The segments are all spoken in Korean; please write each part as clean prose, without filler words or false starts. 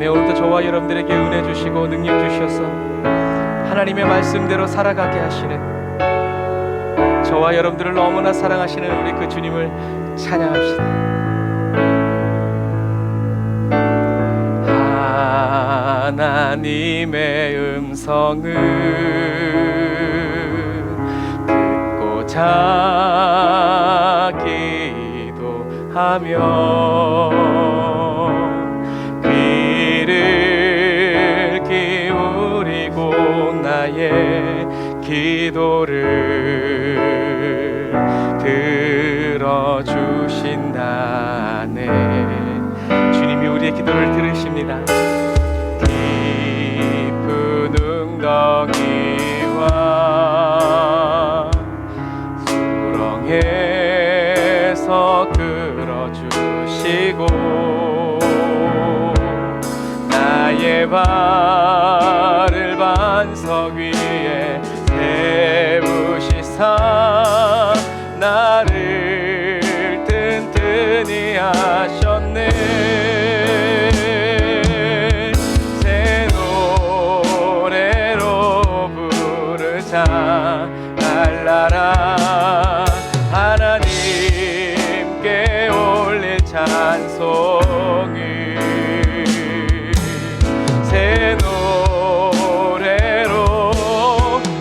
아멘. 오늘도 저와 여러분들에게 은혜 주시고 능력 주셔서 하나님의 말씀대로 살아가게 하시는, 저와 여러분들을 너무나 사랑하시는 우리 그 주님을 찬양합시다. 하나님의 음성을 듣고자 기도하며 귀를 기울이고 나의 기도를 들어주신다네. 주님이 우리의 기도를 들으십니다. 깊은 웅덩이와 수렁에서 끌어주시고 나의 발을 반석 위에 세우시사 나를 튼튼히 하셨네. 새 노래로 부르자 날라라 하나님께 올릴 찬송을 새 노래로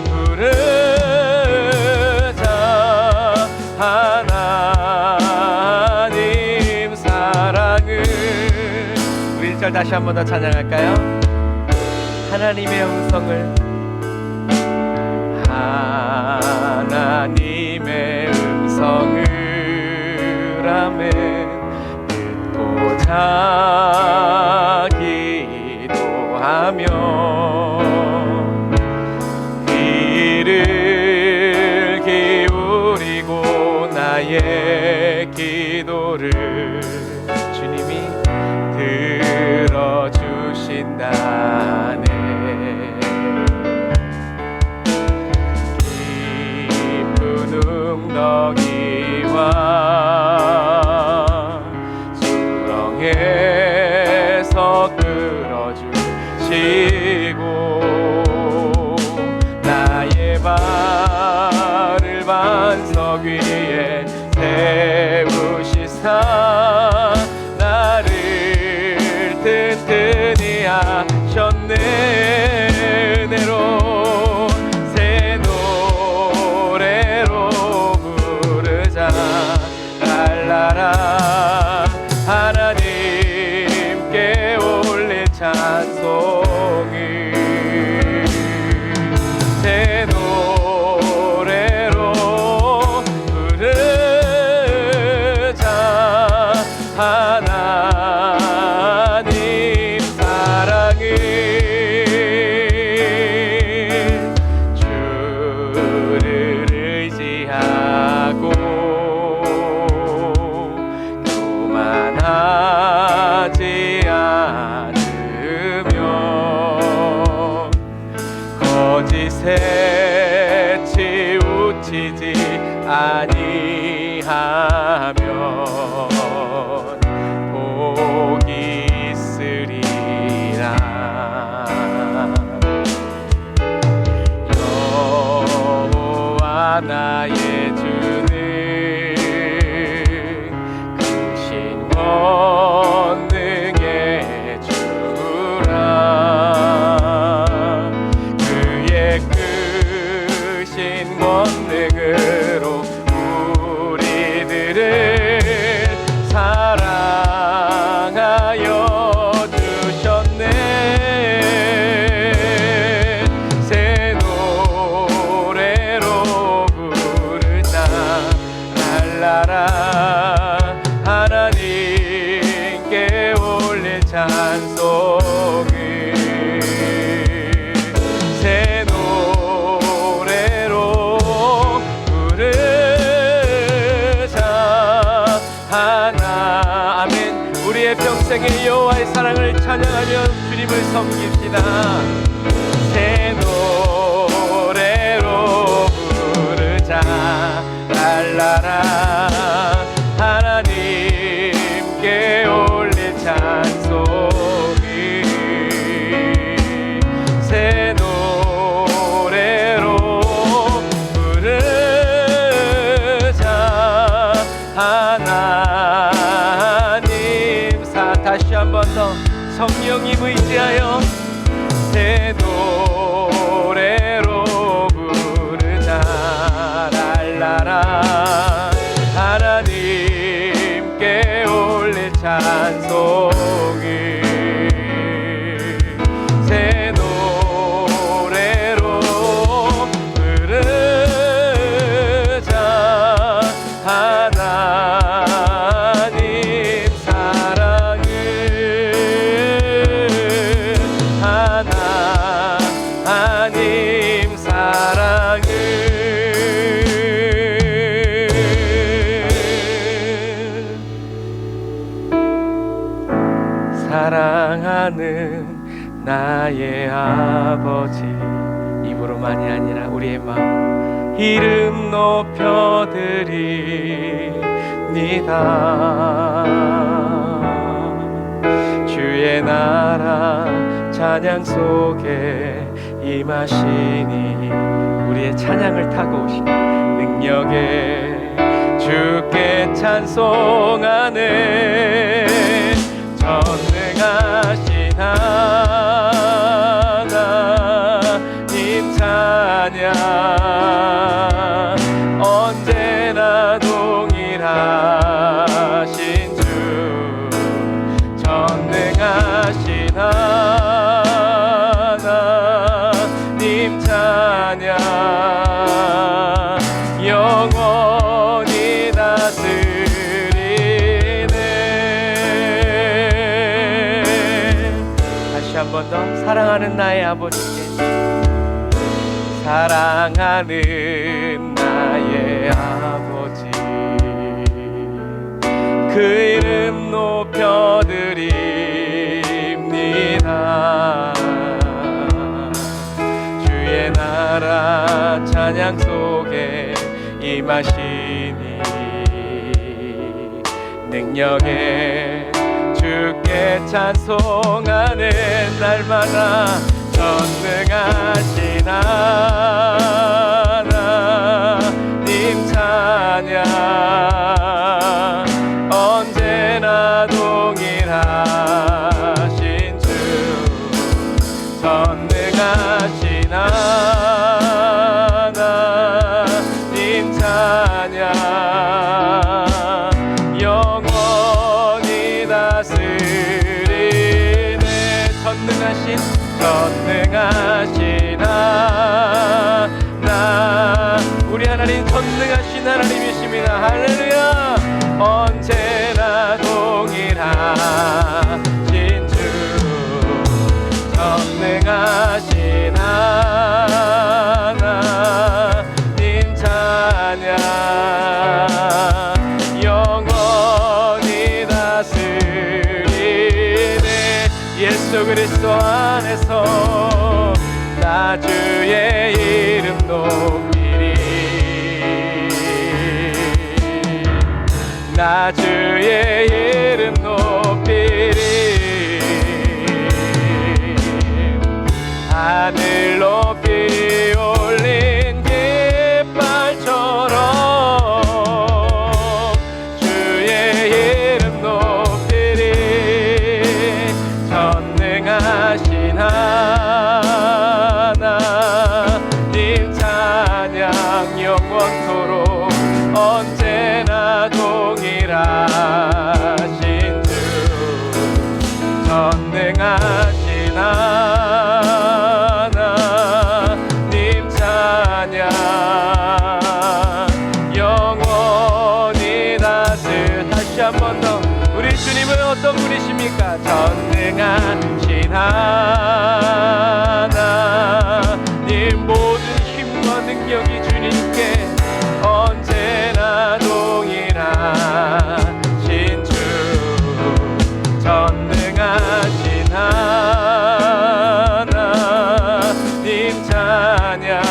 부르자 하나님 사랑을. 우리 1절 다시 한 번 더 찬양할까요? 하나님의 음성을, 하나님의 음성을 아멘 듣고자 기도하며 귀를 기울이고 나의 기도를 주님이 들어주신다네. 깊은 웅덩이와 수렁에서 끌어주시고 나의 발을 반석 위에 세우시사 나를 튼튼히 하셨네. 은혜로 새 노래로 부르자 날라라 하나님께 올릴 찬송을 새 노래로 부르자 하나님 사랑을. 주를 의지하고 교만하지 않으며 거짓에 치우치지 아니하면 복이 있으리라. 여호와 나의 주는 크신 권능의 주라. 그의 크신 권능으로 우리들을 사랑하여 주셨네. 새 노래로 부르자 날라라 하나님께 올릴 찬송을 새 노래로 부르자 하나. 아멘. 우리의 평생의 여호와의 사랑을 찬양하며 주님을 섬깁시다. 새 노래로 부르자 날라라 하나님께 올릴 찬송을 다시 한 번 더 성령님 의지하여 새 노래로 부르자. 랄라라 하나님께 올릴 찬송을 새 노래로 부르자. 하나님 사랑을 하나님 사랑을 사랑하는 나의 아버지. 입으로만이 아니라 우리의 마음 이름 높여드립니다. 주의 나라 찬양 속에 임하시니 우리의 찬양을 타고 오신 능력에 주께 찬송하네. 전능하신 하나님 찬양 언제나 동일하신 주. 전능하신 하나님 찬양 영원히 다스리네. 다시 한 번 더 사랑하는 나의 아버지께 사랑하는 나의 아버지 그 이름 높여드립니다. 주의 나라 찬양 속에 임하시니 능력에 주께 찬송하는 날마다 전능하신 하나님 찬양 언제나 동일하신 주. 전능하신 하나님 찬양 영원히 다스리네. 전능하신 하나 우리 하나님 전능하신 하나님이십니다. 할렐루야. 언제나 동일하신 주. 전능하신 하나님 찬양 영원히 다스리네. 예수 그리스도 안에서 나 주의 이름 높이리. 나 주의 이름 높이리. 하늘 높이 올린 깃발처럼 주의 이름 높이리. 전능하신 하나님 찬양 영원토록 언제나 동일하신 주. 전능하신 하나님 찬양 영원히 다시 한 번 더 우리 주님은 어떤 분이십니까? 전능하신 하나님 모든 힘과 능력이 주님께 언제나 동일하신 주. 전능하신 하나님 찬양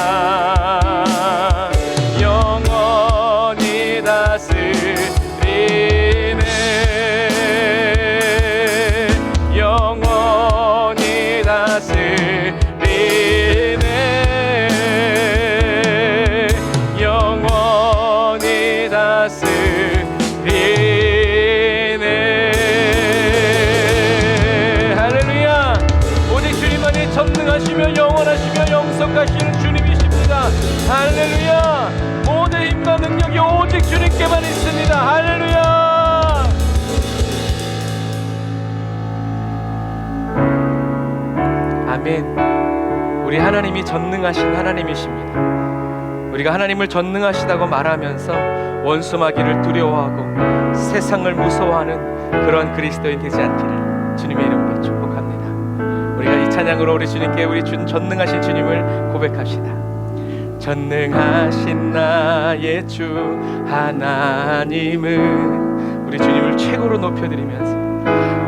영원히 다스리네. 영원히 다스리네. 아멘. 우리 하나님이 전능하신 하나님이십니다. 우리가 하나님을 전능하시다고 말하면서 원수마귀를 두려워하고 세상을 무서워하는 그런 그리스도인 되지 않기를 주님의 이름으로 축복합니다. 우리가 이 찬양으로 우리 주님께 우리 전능하신 주님을 고백합시다. 전능하신 나의 주 하나님은, 우리 주님을 최고로 높여드리면서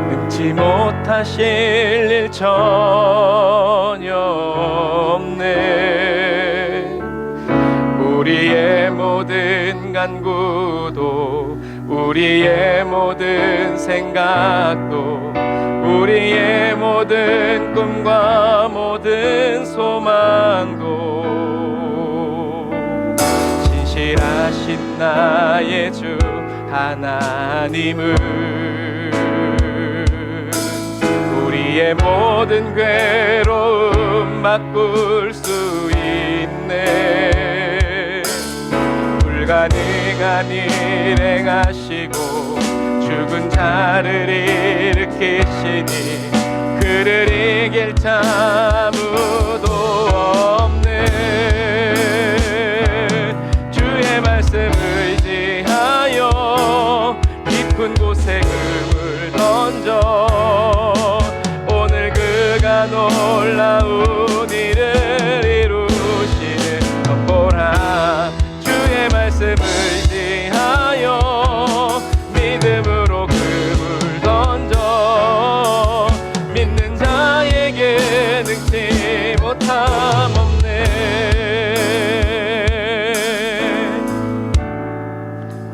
능치 못하실 일 전혀 없네. 우리의 모든 간구도, 우리의 모든 생각도, 우리의 모든 꿈과 모든 소망도 신실하신 나의 주 하나님은 우리의 모든 괴로움 바꿀 수 있네. 불가능한 일 행하시고 죽은 자를 일으키시니 그를 이길 자 아무도 없네. 주의 말씀 의지하여 깊은 곳에 금을 던져 오늘 그가 놀라운 일을 이루시는 것 보라. 주의 말씀 의지하여 믿음으로 금을 던져 믿는 자에게 능치 못함 없네.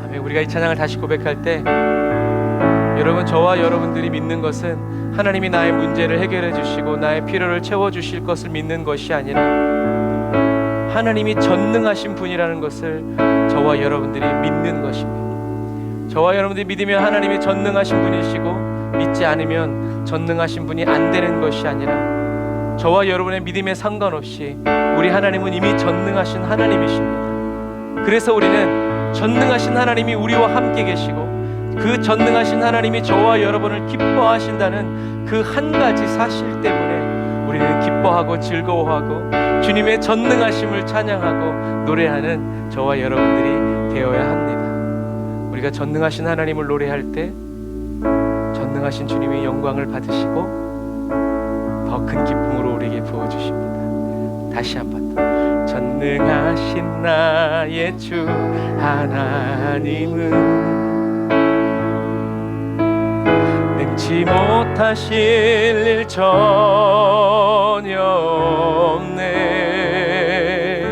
아멘. 우리가 이 찬양을 다시 고백할 때 여러분, 저와 여러분들이 믿는 것은 하나님이 나의 문제를 해결해 주시고 나의 필요를 채워 주실 것을 믿는 것이 아니라 하나님이 전능하신 분이라는 것을 저와 여러분들이 믿는 것입니다. 저와 여러분들이 믿으면 하나님이 전능하신 분이시고 믿지 않으면 전능하신 분이 안 되는 것이 아니라 저와 여러분의 믿음에 상관없이 우리 하나님은 이미 전능하신 하나님이십니다. 그래서 우리는 전능하신 하나님이 우리와 함께 계시고 그 전능하신 하나님이 저와 여러분을 기뻐하신다는 그 한 가지 사실 때문에 우리는 기뻐하고 즐거워하고 주님의 전능하심을 찬양하고 노래하는 저와 여러분들이 되어야 합니다. 우리가 전능하신 하나님을 노래할 때 전능하신 주님의 영광을 받으시고 더 큰 기쁨으로 우리에게 부어주십니다. 다시 한번 더. 전능하신 나의 주 하나님은 능치 못하실 일 전혀 없네.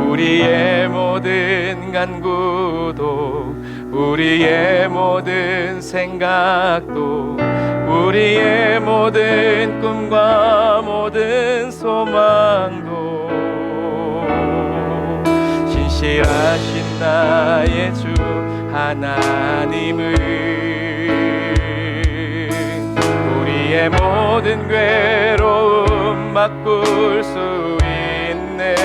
우리의 모든 간구도, 우리의 모든 생각도, 우리의 모든 꿈과 모든 소망도 신실하신 나의 주 하나님은 우리의 모든 괴로움 바꿀 수 있네.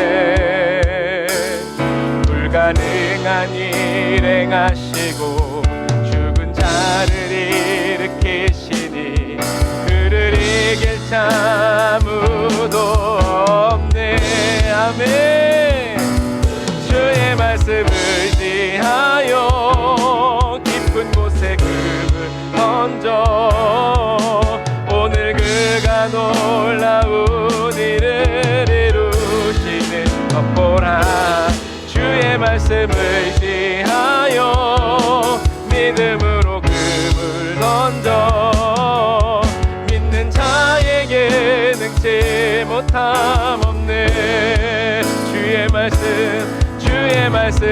불가능한 일 행하시고 죽은 자를 일으키시니 그를 이길 자 아무도 없네. 아멘. 주의 말씀 의지하여 깊은 곳에 금을 던져 오늘 그가 놀라운 일을 이루시는 것 보라. 주의 말씀 의지하여 믿음으로 금을 던져 믿는 자에게 능치 못함 없네. 주의 말씀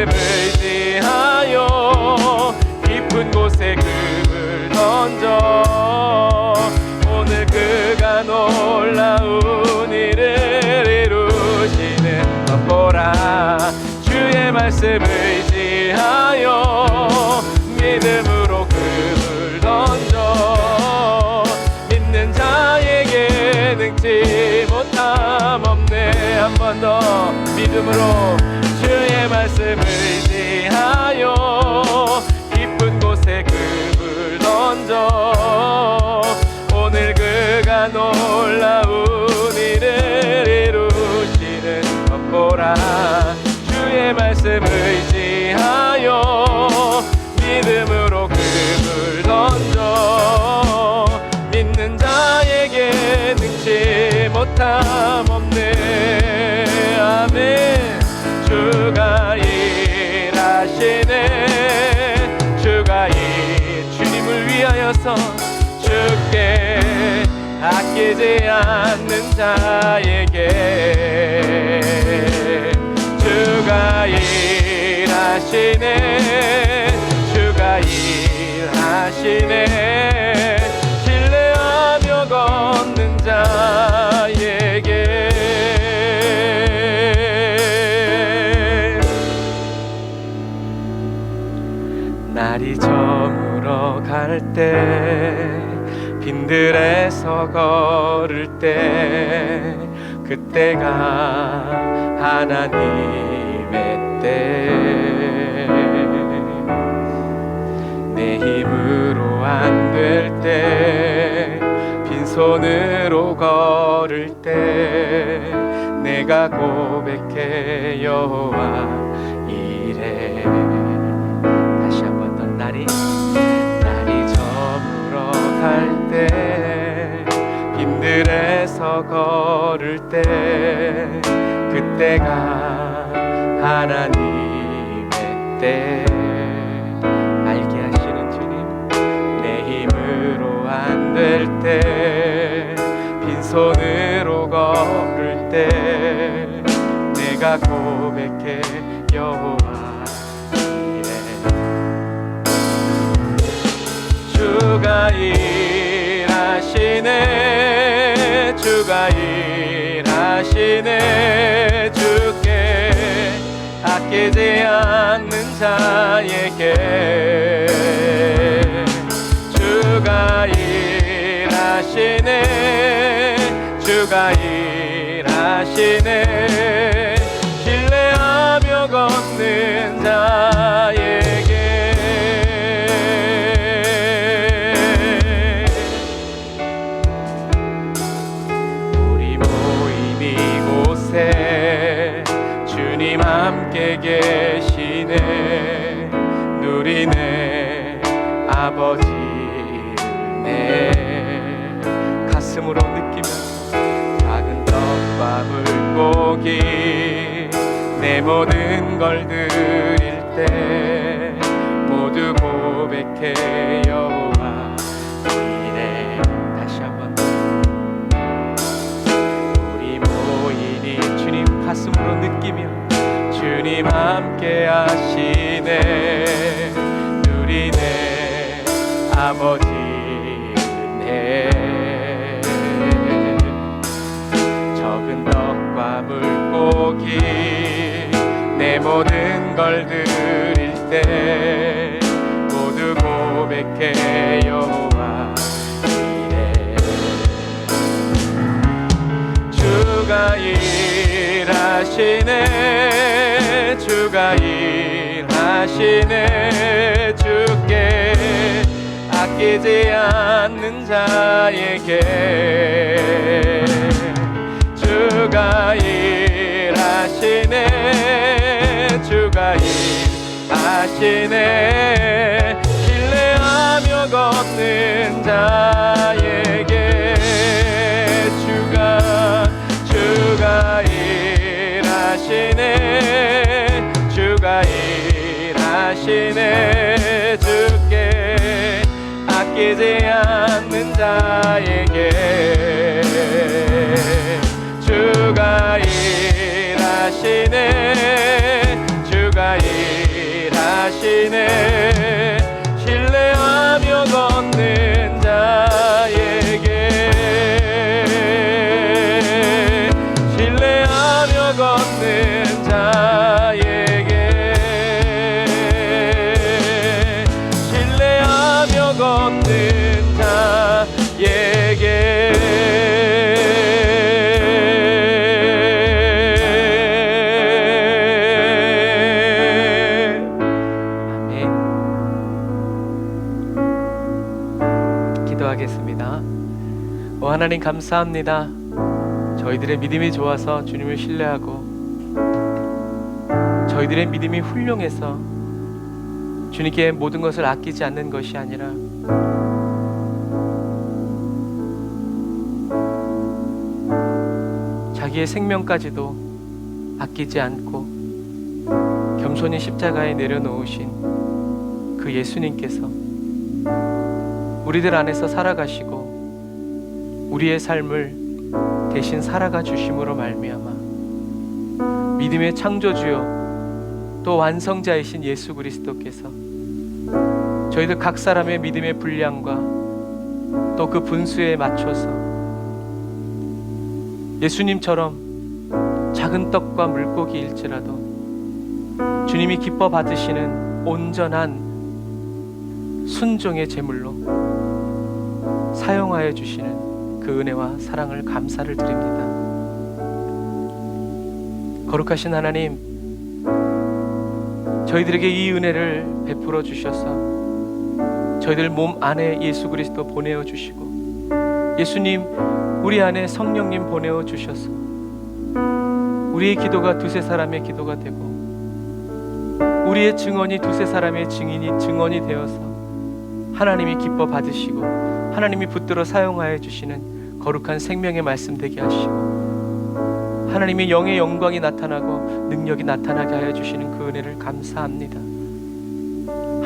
의지하여 깊은 곳에 금을 던져 오늘 그가 놀라운 일을 이루시는 것 보라. 주의 말씀 의지하여 믿음으로 금을 던져 믿는 자에게 능치 못함 없네. 한 번 더 믿음으로 주의 말씀 의지하여 깊은 곳에 금을 던져 오늘 그가 놀라운 말씀 의지하여 믿음으로 금을 던져 믿는 자에게 능치 못함 없네. 아멘. 주가 일하시네. 주가 주님을 위하여서 주께 아끼지 않는 자에게 주가 일하시네. 주가 일하시네. 신뢰하며 걷는 자에게 날이 저물어 갈 때 빈들에서 걸을 때 그때가 하나님의 때 내 힘으로 안 될 때 빈손으로 걸을 때 내가 고백해 여호와 이래. 다시 한 번 더. 날이 저물어 갈 때 빈들에서 걸을 때 그때가 하나님의 때. 알게 하시는 주님. 내 힘으로 안 될 때 빈손으로 걸을 때 내가 고백해 여호와 이래. 주가 일하시네. 주가 일하시네. 주께 아끼지 않는 자에게 주가 일하시네. 주가 일하시네. 신뢰하며 걷는 자에게 주님 함께 계시네. 누리네 아버지를 내 가슴으로 느끼면서 작은 떡과 물고기 내 모든 걸 드릴 때 모두 고백해 여호와 이래. 다시 한번. 우리 모이니 주님 가슴으로 느끼며 주님 함께 하시네. 누리네 아버지네. 적은 떡과 물고기 내 모든 걸 드릴 때 모두 고백해 여호와 이래. 주가 일하시네. 주가 일하시네. 주께 아끼지 않는 자에게 주가 일하시네. 주가 일하시네. 신뢰하며 걷는 자에게 주가 일하시네. 주가 일하시네. 주께 아끼지 않는 자에게 주가 일하시네. 주가 일하시네. 신뢰하며 걷는 자에게 신뢰하며 걷는 자에게 신뢰하며 걷는 자에게 기도하겠습니다. 오 하나님 감사합니다. 저희들의 믿음이 좋아서 주님을 신뢰하고 저희들의 믿음이 훌륭해서 주님께 모든 것을 아끼지 않는 것이 아니라 자기의 생명까지도 아끼지 않고 겸손히 십자가에 내려놓으신 그 예수님께서 우리들 안에서 살아가시고 우리의 삶을 대신 살아가 주심으로 말미암아 믿음의 창조주요 또 완성자이신 예수 그리스도께서 저희들 각 사람의 믿음의 분량과 또 그 분수에 맞춰서 예수님처럼 작은 떡과 물고기일지라도 주님이 기뻐 받으시는 온전한 순종의 제물로 사용하여 주시는 그 은혜와 사랑을 감사를 드립니다. 거룩하신 하나님, 저희들에게 이 은혜를 베풀어 주셔서 저희들 몸 안에 예수 그리스도 보내어 주시고 예수님 우리 안에 성령님 보내어 주셔서 우리의 기도가 두세 사람의 기도가 되고 우리의 증언이 두세 사람의 증언이 되어서 하나님이 기뻐 받으시고 하나님이 붙들어 사용하여 주시는 거룩한 생명의 말씀 되게 하시고 하나님의 영의 영광이 나타나고 능력이 나타나게 하여 주시는 그 은혜를 감사합니다.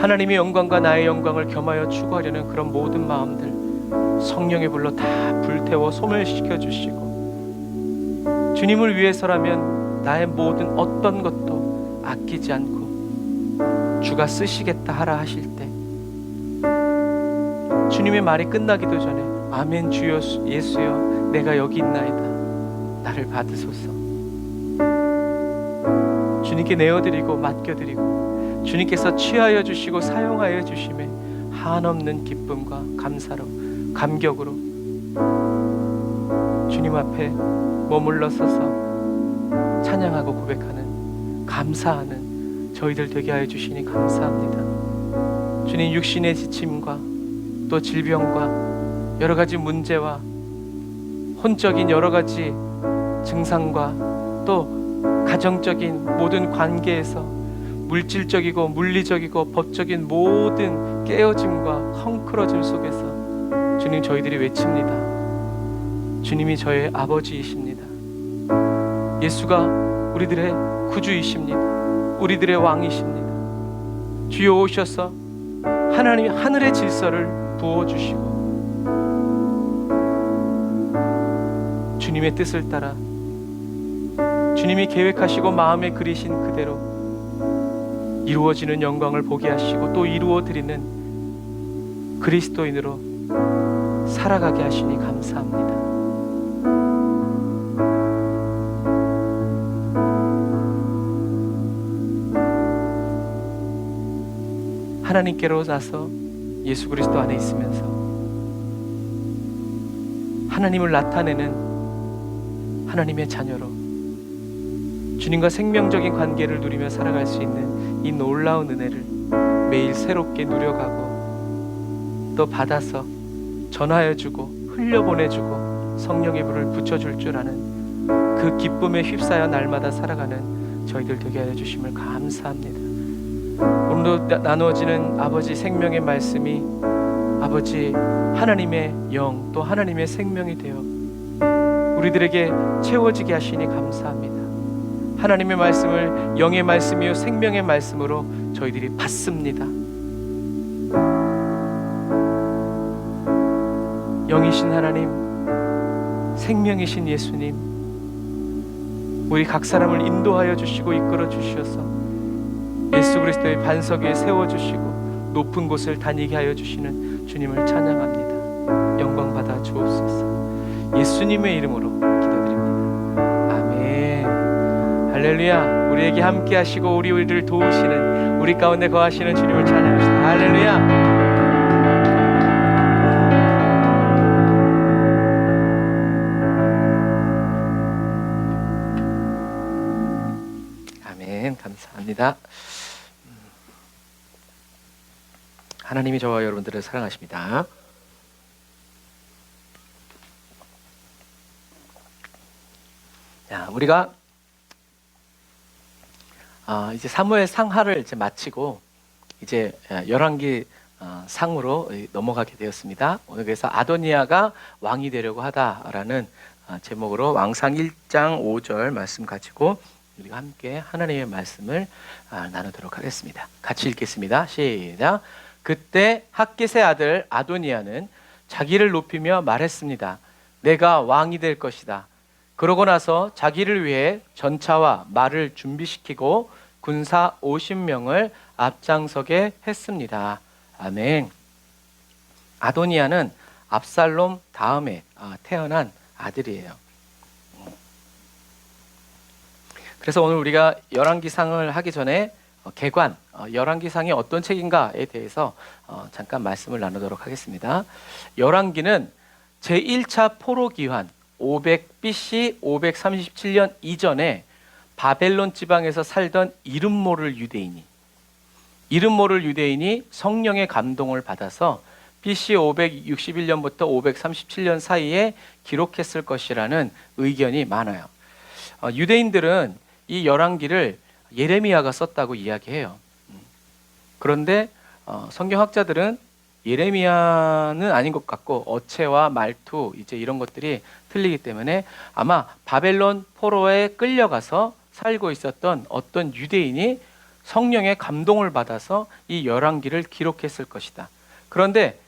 하나님의 영광과 나의 영광을 겸하여 추구하려는 그런 모든 마음들 성령의 불로 다 불태워 소멸시켜 주시고 주님을 위해서라면 나의 모든 어떤 것도 아끼지 않고 주가 쓰시겠다 하라 하실 때 주님의 말이 끝나기도 전에 아멘 주여 예수여 내가 여기 있나이다 나를 받으소서. 주님께 내어드리고 맡겨드리고 주님께서 취하여 주시고 사용하여 주심에 한없는 기쁨과 감사로 감격으로 주님 앞에 머물러 서서 찬양하고 고백하는 감사하는 저희들 되게 하여 주시니 감사합니다. 주님 육신의 지침과 또 질병과 여러 가지 문제와 혼적인 여러 가지 증상과 또 가정적인 모든 관계에서 물질적이고 물리적이고 법적인 모든 깨어짐과 헝클어짐 속에서 주님 저희들이 외칩니다. 주님이 저의 아버지이십니다. 예수가 우리들의 구주이십니다. 우리들의 왕이십니다. 주여 오셔서 하나님의 하늘의 질서를 부어주시고 주님의 뜻을 따라 주님이 계획하시고 마음에 그리신 그대로 이루어지는 영광을 보게 하시고 또 이루어드리는 그리스도인으로 살아가게 하시니 감사합니다. 하나님께로 나서 예수 그리스도 안에 있으면서 하나님을 나타내는 하나님의 자녀로 주님과 생명적인 관계를 누리며 살아갈 수 있는 이 놀라운 은혜를 매일 새롭게 누려가고 또 받아서 전하여주고 흘려보내주고 성령의 불을 붙여줄 줄 아는 그 기쁨에 휩싸여 날마다 살아가는 저희들 되게 하여 주심을 감사합니다. 오늘도 나누어지는 아버지 생명의 말씀이 아버지 하나님의 영 또 하나님의 생명이 되어 우리들에게 채워지게 하시니 감사합니다. 하나님의 말씀을 영의 말씀이요 생명의 말씀으로 저희들이 받습니다. 영이신 하나님, 생명이신 예수님, 우리 각 사람을 인도하여 주시고 이끌어 주셔서 예수 그리스도의 반석 위에 세워주시고 높은 곳을 다니게 하여 주시는 주님을 찬양합니다. 영광 받아 주옵소서. 예수님의 이름으로 기도드립니다. 아멘. 할렐루야. 우리에게 함께 하시고 우리를 도우시는 우리 가운데 거하시는 주님을 찬양합시다. 할렐루야. 아멘. 감사합니다. 하나님이 저와 여러분들을 사랑하십니다. 자, 우리가 이제 사무엘 상하를 이제 마치고 이제 열왕기 상으로 넘어가게 되었습니다. 오늘 그래서 아도니아가 왕이 되려고 하다라는 제목으로 왕상 1장 5절 말씀 가지고 우리가 함께 하나님의 말씀을 나누도록 하겠습니다. 같이 읽겠습니다. 시작. 그때 핫깃의 아들 아도니아는 자기를 높이며 말했습니다. 내가 왕이 될 것이다. 그러고 나서 자기를 위해 전차와 말을 준비시키고 군사 50명을 앞장서게 했습니다. 아멘. 아도니아는 압살롬 다음에 태어난 아들이에요. 그래서 오늘 우리가 열왕기상을 하기 전에 개관, 열왕기상이 어떤 책인가에 대해서 잠깐 말씀을 나누도록 하겠습니다. 열왕기는 제1차 포로기환 500BC 537년 이전에 바벨론 지방에서 살던 이름 모를 유대인이 성령의 감동을 받아서 BC 561년부터 537년 사이에 기록했을 것이라는 의견이 많아요. 유대인들은 이 열왕기를 예레미야가 썼다고 이야기해요. 그런데 성경학자들은 예레미야는 아닌 것 같고 어체와 말투 이제 이런 것들이 틀리기 때문에 아마 바벨론 포로에 끌려가서 살고 있었던 어떤 유대인이 성령의 감동을 받아서 이 열왕기를 기록했을 것이다. 그런데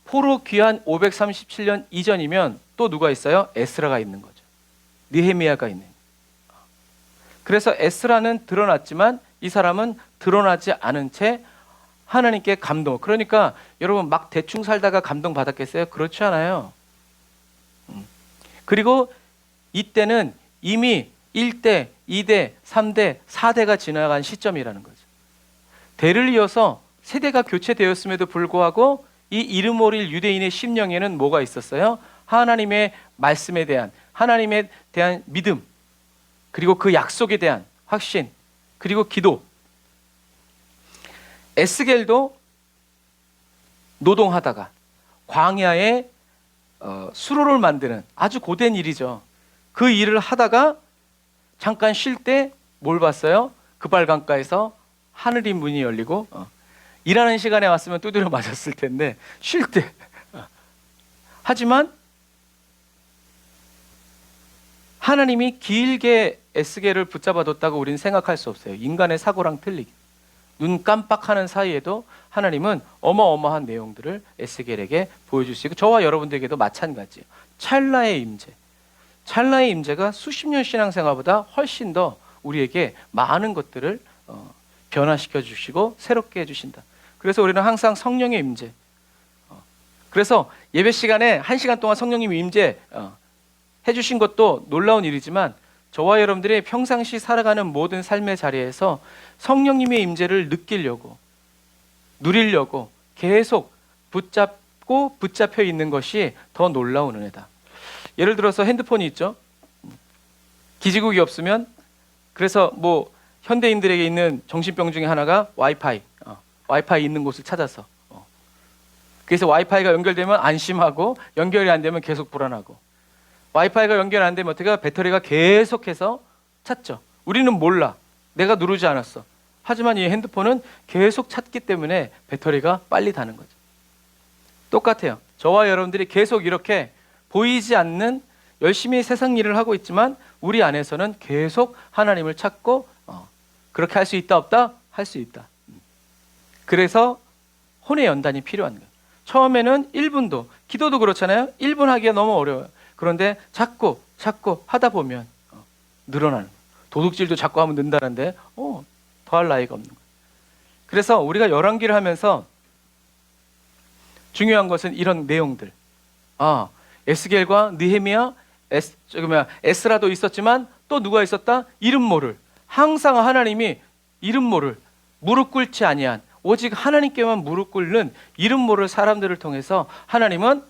포로 귀환 537년 이전이면 또 누가 있어요? 에스라가 있는 거죠. 느헤미야가 있는. 그래서 에스라는 드러났지만 이 사람은 드러나지 않은 채 하나님께 감동. 그러니까 여러분 막 대충 살다가 감동 받았겠어요? 그렇지 않아요. 그리고 이때는 이미 1대, 2대, 3대, 4대가 지나간 시점이라는 거죠. 대를 이어서 세대가 교체되었음에도 불구하고 이 이름 모를 유대인의 심령에는 뭐가 있었어요? 하나님의 말씀에 대한, 하나님에 대한 믿음, 그리고 그 약속에 대한 확신, 그리고 기도. 에스겔도 노동하다가 광야에 수로를 만드는 아주 고된 일이죠. 그 일을 하다가 잠깐 쉴 때 뭘 봤어요? 그발강가에서 하늘이 문이 열리고 일하는 시간에 왔으면 두드려 맞았을 텐데 쉴 때 하지만 하나님이 길게 에스겔을 붙잡아뒀다고 우리는 생각할 수 없어요. 인간의 사고랑 틀리게 눈 깜빡하는 사이에도 하나님은 어마어마한 내용들을 에스겔에게 보여주시고 저와 여러분들에게도 마찬가지예요. 찰나의 임재가 수십 년 신앙생활보다 훨씬 더 우리에게 많은 것들을 변화시켜 주시고 새롭게 해주신다. 그래서 우리는 항상 성령의 임재. 그래서 예배 시간에 1시간 동안 성령님이 임재 해주신 것도 놀라운 일이지만 저와 여러분들이 평상시 살아가는 모든 삶의 자리에서 성령님의 임재를 느끼려고 누리려고 계속 붙잡혀 있는 것이 더 놀라운 은혜다. 예를 들어서 핸드폰이 있죠. 기지국이 없으면 그래서 뭐 현대인들에게 있는 정신병 중에 하나가 와이파이 있는 곳을 찾아서 그래서 와이파이가 연결되면 안심하고 연결이 안 되면 계속 불안하고 와이파이가 연결 안 되면 어떻게 배터리가 계속해서 찼죠. 우리는 몰라. 내가 누르지 않았어. 하지만 이 핸드폰은 계속 찼기 때문에 배터리가 빨리 닿는 거죠. 똑같아요. 저와 여러분들이 계속 이렇게 보이지 않는 열심히 세상 일을 하고 있지만 우리 안에서는 계속 하나님을 찾고 그렇게 할 수 있다 없다? 할 수 있다. 그래서 혼의 연단이 필요한 거예요. 처음에는 1분도 기도도 그렇잖아요. 1분 하기가 너무 어려워요. 그런데 자꾸 하다 보면 늘어나는 거예요. 도둑질도 자꾸 하면 는다는데 더할 나위가 없는 거예요. 그래서 우리가 열왕기를 하면서 중요한 것은 이런 내용들. 에스겔과 느헤미야, 에스라도 있었지만 또 누가 있었다? 이름 모를. 항상 하나님이 이름 모를 무릎 꿇지 아니한 오직 하나님께만 무릎 꿇는 이름 모를 사람들을 통해서 하나님은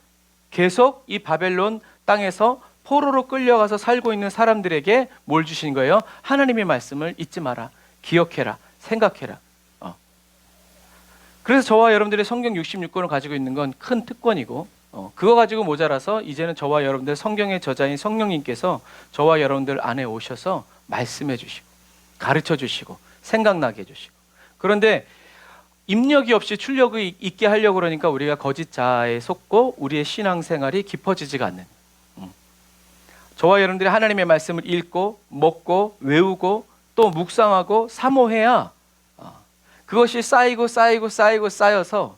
계속 이 바벨론 땅에서 포로로 끌려가서 살고 있는 사람들에게 뭘 주신 거예요? 하나님의 말씀을 잊지 마라. 기억해라. 생각해라. 그래서 저와 여러분들이 성경 66권을 가지고 있는 건 큰 특권이고 그거 가지고 모자라서 이제는 저와 여러분들 성경의 저자인 성령님께서 저와 여러분들 안에 오셔서 말씀해 주시고 가르쳐 주시고 생각나게 해주시고. 그런데 입력이 없이 출력이 있게 하려고 그러니까 우리가 거짓 자아에 속고 우리의 신앙생활이 깊어지지가 않는. 저와 여러분들이 하나님의 말씀을 읽고 먹고 외우고 또 묵상하고 사모해야 그것이 쌓여서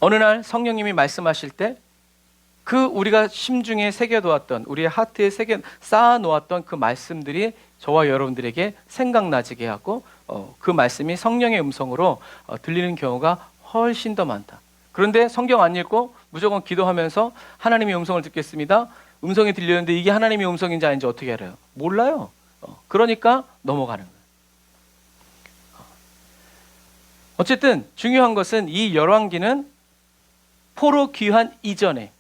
어느 날 성령님이 말씀하실 때 그 우리가 심중에 새겨놓았던, 우리의 하트에 쌓아놓았던 그 말씀들이 저와 여러분들에게 생각나지게 하고 그 말씀이 성령의 음성으로 들리는 경우가 훨씬 더 많다. 그런데 성경 안 읽고 무조건 기도하면서 하나님의 음성을 듣겠습니다. 음성이 들리는데 이게 하나님의 음성인지 아닌지 어떻게 알아요? 몰라요. 그러니까 넘어가는 거예요. 어쨌든 중요한 것은 이 열왕기는 포로 귀환 이전에,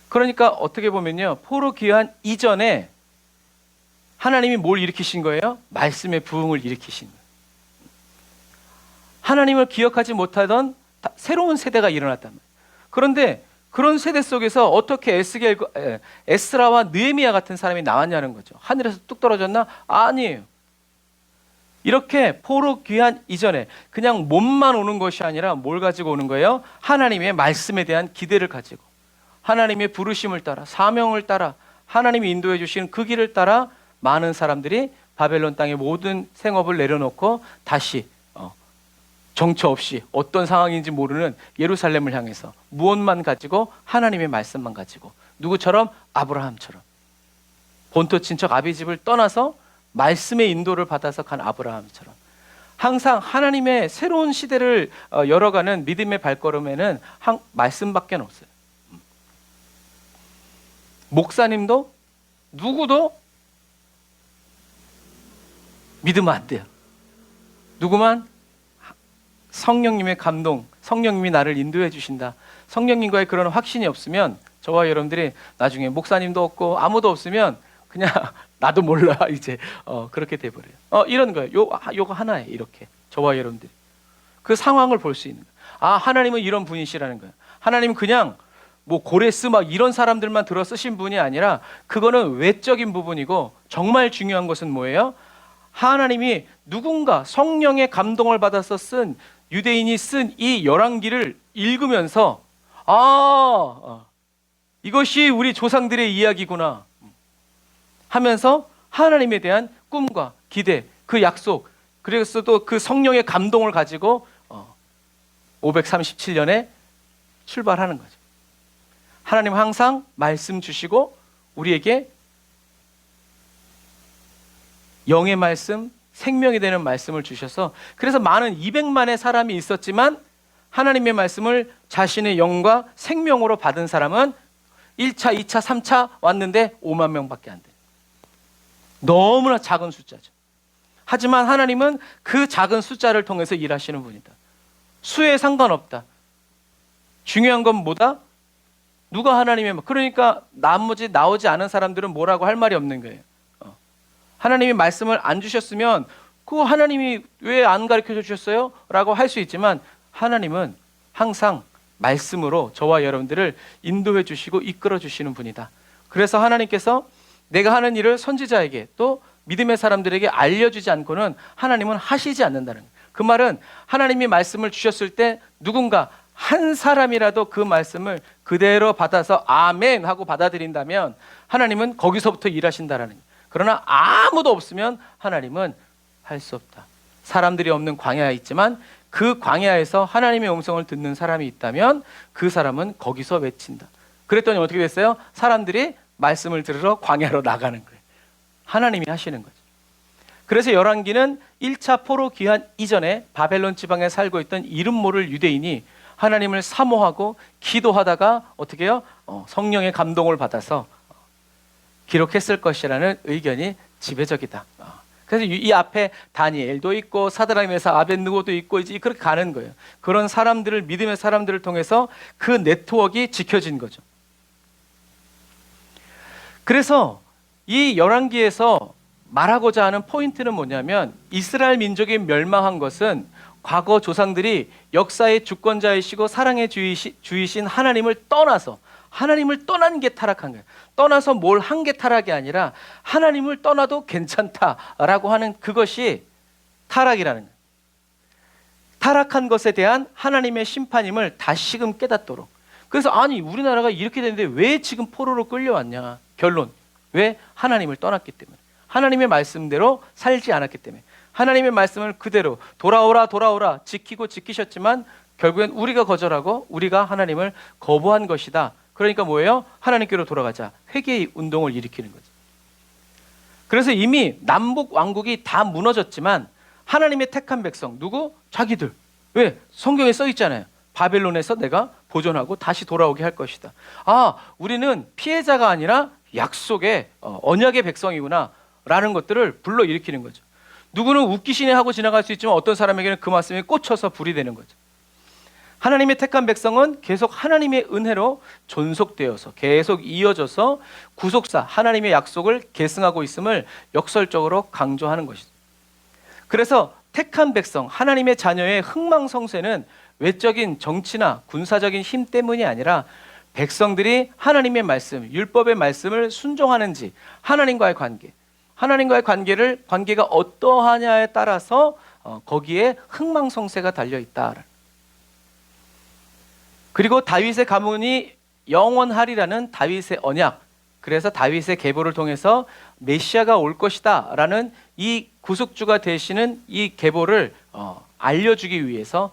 그러니까 어떻게 보면요, 포로 귀환 이전에 하나님이 뭘 일으키신 거예요? 말씀의 부흥을 일으키신 거예요. 하나님을 기억하지 못하던 새로운 세대가 일어났단 말이에요. 그런데 그런 세대 속에서 어떻게 에스라와 느헤미야 같은 사람이 나왔냐는 거죠. 하늘에서 뚝 떨어졌나? 아니에요. 이렇게 포로 귀환 이전에 그냥 몸만 오는 것이 아니라 뭘 가지고 오는 거예요? 하나님의 말씀에 대한 기대를 가지고, 하나님의 부르심을 따라, 사명을 따라, 하나님이 인도해 주시는 그 길을 따라 많은 사람들이 바벨론 땅의 모든 생업을 내려놓고 다시 정처 없이 어떤 상황인지 모르는 예루살렘을 향해서 무엇만 가지고? 하나님의 말씀만 가지고. 누구처럼? 아브라함처럼. 본토 친척 아비집을 떠나서 말씀의 인도를 받아서 간 아브라함처럼. 항상 하나님의 새로운 시대를 열어가는 믿음의 발걸음에는 말씀밖에 없어요. 목사님도 누구도 믿으면 안 돼요. 누구만? 성령님의 감동, 성령님이 나를 인도해 주신다, 성령님과의 그런 확신이 없으면 저와 여러분들이 나중에 목사님도 없고 아무도 없으면 그냥 나도 몰라 이제 그렇게 돼버려요. 이런 거예요. 요거 하나에 이렇게 저와 여러분들이 그 상황을 볼 수 있는 거예요. 하나님은 이런 분이시라는 거예요. 하나님은 그냥 뭐 고레스 막 이런 사람들만 들어 쓰신 분이 아니라 그거는 외적인 부분이고, 정말 중요한 것은 뭐예요? 하나님이 누군가 성령의 감동을 받아서 쓴, 유대인이 쓴 이 열왕기를 읽으면서 이것이 우리 조상들의 이야기구나 하면서 하나님에 대한 꿈과 기대, 그 약속, 그래서 또 그 성령의 감동을 가지고 537년에 출발하는 거죠. 하나님은 항상 말씀 주시고 우리에게 영의 말씀, 생명이 되는 말씀을 주셔서, 그래서 많은 200만의 사람이 있었지만 하나님의 말씀을 자신의 영과 생명으로 받은 사람은 1차, 2차, 3차 왔는데 5만 명밖에 안 돼요. 너무나 작은 숫자죠. 하지만 하나님은 그 작은 숫자를 통해서 일하시는 분이다. 수에 상관없다. 중요한 건 뭐다? 누가 하나님의, 그러니까 나머지 나오지 않은 사람들은 뭐라고 할 말이 없는 거예요. 하나님이 말씀을 안 주셨으면 그거 하나님이 왜 안 가르쳐 주셨어요? 라고 할 수 있지만 하나님은 항상 말씀으로 저와 여러분들을 인도해 주시고 이끌어 주시는 분이다. 그래서 하나님께서 내가 하는 일을 선지자에게 또 믿음의 사람들에게 알려주지 않고는 하나님은 하시지 않는다는 거예요. 그 말은 하나님이 말씀을 주셨을 때 누군가 한 사람이라도 그 말씀을 그대로 받아서 아멘 하고 받아들인다면 하나님은 거기서부터 일하신다라는 거예요. 그러나 아무도 없으면 하나님은 할 수 없다. 사람들이 없는 광야에 있지만 그 광야에서 하나님의 음성을 듣는 사람이 있다면 그 사람은 거기서 외친다. 그랬더니 어떻게 됐어요? 사람들이 말씀을 들으러 광야로 나가는 거예요. 하나님이 하시는 거죠. 그래서 열왕기는 1차 포로 귀환 이전에 바벨론 지방에 살고 있던 이름 모를 유대인이 하나님을 사모하고 기도하다가 어떻게 해요? 성령의 감동을 받아서 기록했을 것이라는 의견이 지배적이다. 그래서 이 앞에 다니엘도 있고 사드락 메삭 아벳느고도 있고 이제 그렇게 가는 거예요. 그런 사람들을, 믿음의 사람들을 통해서 그 네트워크가 지켜진 거죠. 그래서 이 열왕기에서 말하고자 하는 포인트는 뭐냐면 이스라엘 민족이 멸망한 것은 과거 조상들이 역사의 주권자이시고 사랑의 주이신 하나님을 떠나서 하나님을 떠난 게 타락한 거예요. 떠나서 뭘 한 게 타락이 아니라 하나님을 떠나도 괜찮다라고 하는 그것이 타락이라는 거예요. 타락한 것에 대한 하나님의 심판임을 다시금 깨닫도록. 그래서 아니 우리나라가 이렇게 되는데 왜 지금 포로로 끌려왔냐. 결론. 왜? 하나님을 떠났기 때문에. 하나님의 말씀대로 살지 않았기 때문에. 하나님의 말씀을 그대로 돌아오라 지키고 지키셨지만 결국엔 우리가 거절하고 우리가 하나님을 거부한 것이다. 그러니까 뭐예요? 하나님께로 돌아가자. 회개의 운동을 일으키는 거죠. 그래서 이미 남북 왕국이 다 무너졌지만 하나님의 택한 백성 누구? 자기들. 왜? 성경에 써 있잖아요. 바벨론에서 내가 보존하고 다시 돌아오게 할 것이다. 아, 우리는 피해자가 아니라 약속의 언약의 백성이구나 라는 것들을 불러일으키는 거죠. 누구는 웃기시네 하고 지나갈 수 있지만 어떤 사람에게는 그 말씀에 꽂혀서 불이 되는 거죠. 하나님의 택한 백성은 계속 하나님의 은혜로 존속되어서 계속 이어져서 구속사 하나님의 약속을 계승하고 있음을 역설적으로 강조하는 것이죠. 그래서 택한 백성 하나님의 자녀의 흥망성쇠는 외적인 정치나 군사적인 힘 때문이 아니라 백성들이 하나님의 말씀, 율법의 말씀을 순종하는지 하나님과의 관계가 어떠하냐에 따라서 거기에 흥망성쇠가 달려있다. 그리고 다윗의 가문이 영원하리라는 다윗의 언약, 그래서 다윗의 계보를 통해서 메시아가 올 것이다 라는 이 구속주가 되시는 이 계보를 알려주기 위해서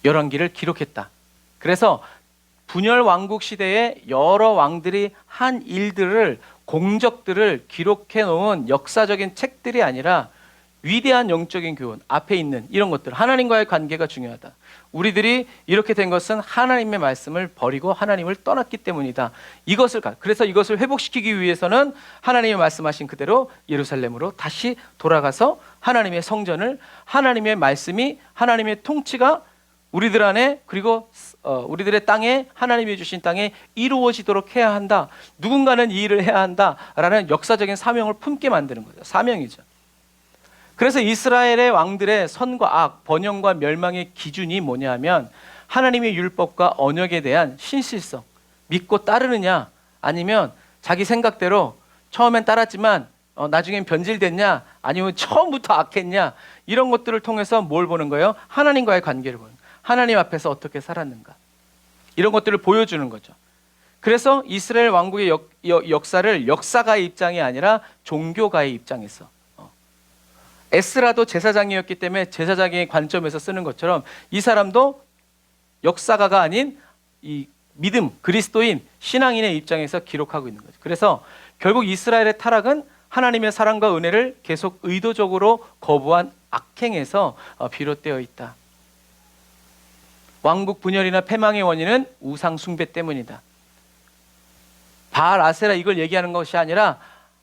열왕기를 기록했다. 그래서 분열 왕국 시대에 여러 왕들이 한 일들을 공적들을 기록해 놓은 역사적인 책들이 아니라 위대한 영적인 교훈 앞에 있는 이런 것들, 하나님과의 관계가 중요하다. 우리들이 이렇게 된 것은 하나님의 말씀을 버리고 하나님을 떠났기 때문이다. 그래서 이것을 회복시키기 위해서는 하나님의 말씀하신 그대로 예루살렘으로 다시 돌아가서 하나님의 성전을, 하나님의 말씀이, 하나님의 통치가 우리들 안에, 그리고 우리들의 땅에, 하나님이 주신 땅에 이루어지도록 해야 한다. 누군가는 이 일을 해야 한다라는 역사적인 사명을 품게 만드는 거죠. 사명이죠. 그래서 이스라엘의 왕들의 선과 악, 번영과 멸망의 기준이 뭐냐면 하나님의 율법과 언약에 대한 신실성, 믿고 따르느냐, 아니면 자기 생각대로 처음엔 따랐지만 나중엔 변질됐냐, 아니면 처음부터 악했냐, 이런 것들을 통해서 뭘 보는 거예요? 하나님과의 관계를 보는 거예요. 하나님 앞에서 어떻게 살았는가, 이런 것들을 보여주는 거죠. 그래서 이스라엘 왕국의 역사를 역사가의 입장이 아니라 종교가의 입장에서, 에스라도 제사장이었기 때문에 제사장의 관점에서 쓰는 것처럼 이 사람도 역사가가 아닌 이 믿음, 그리스도인, 신앙인의 입장에서 기록하고 있는 거죠. 그래서 결국 이스라엘의 타락은 하나님의 사랑과 은혜를 계속 의도적으로 거부한 악행에서 비롯되어 있다. 왕국 분열이나 패망의 원인은 우상 숭배 때문이다. 바알, 아세라 이걸 얘기하는 것이 아니라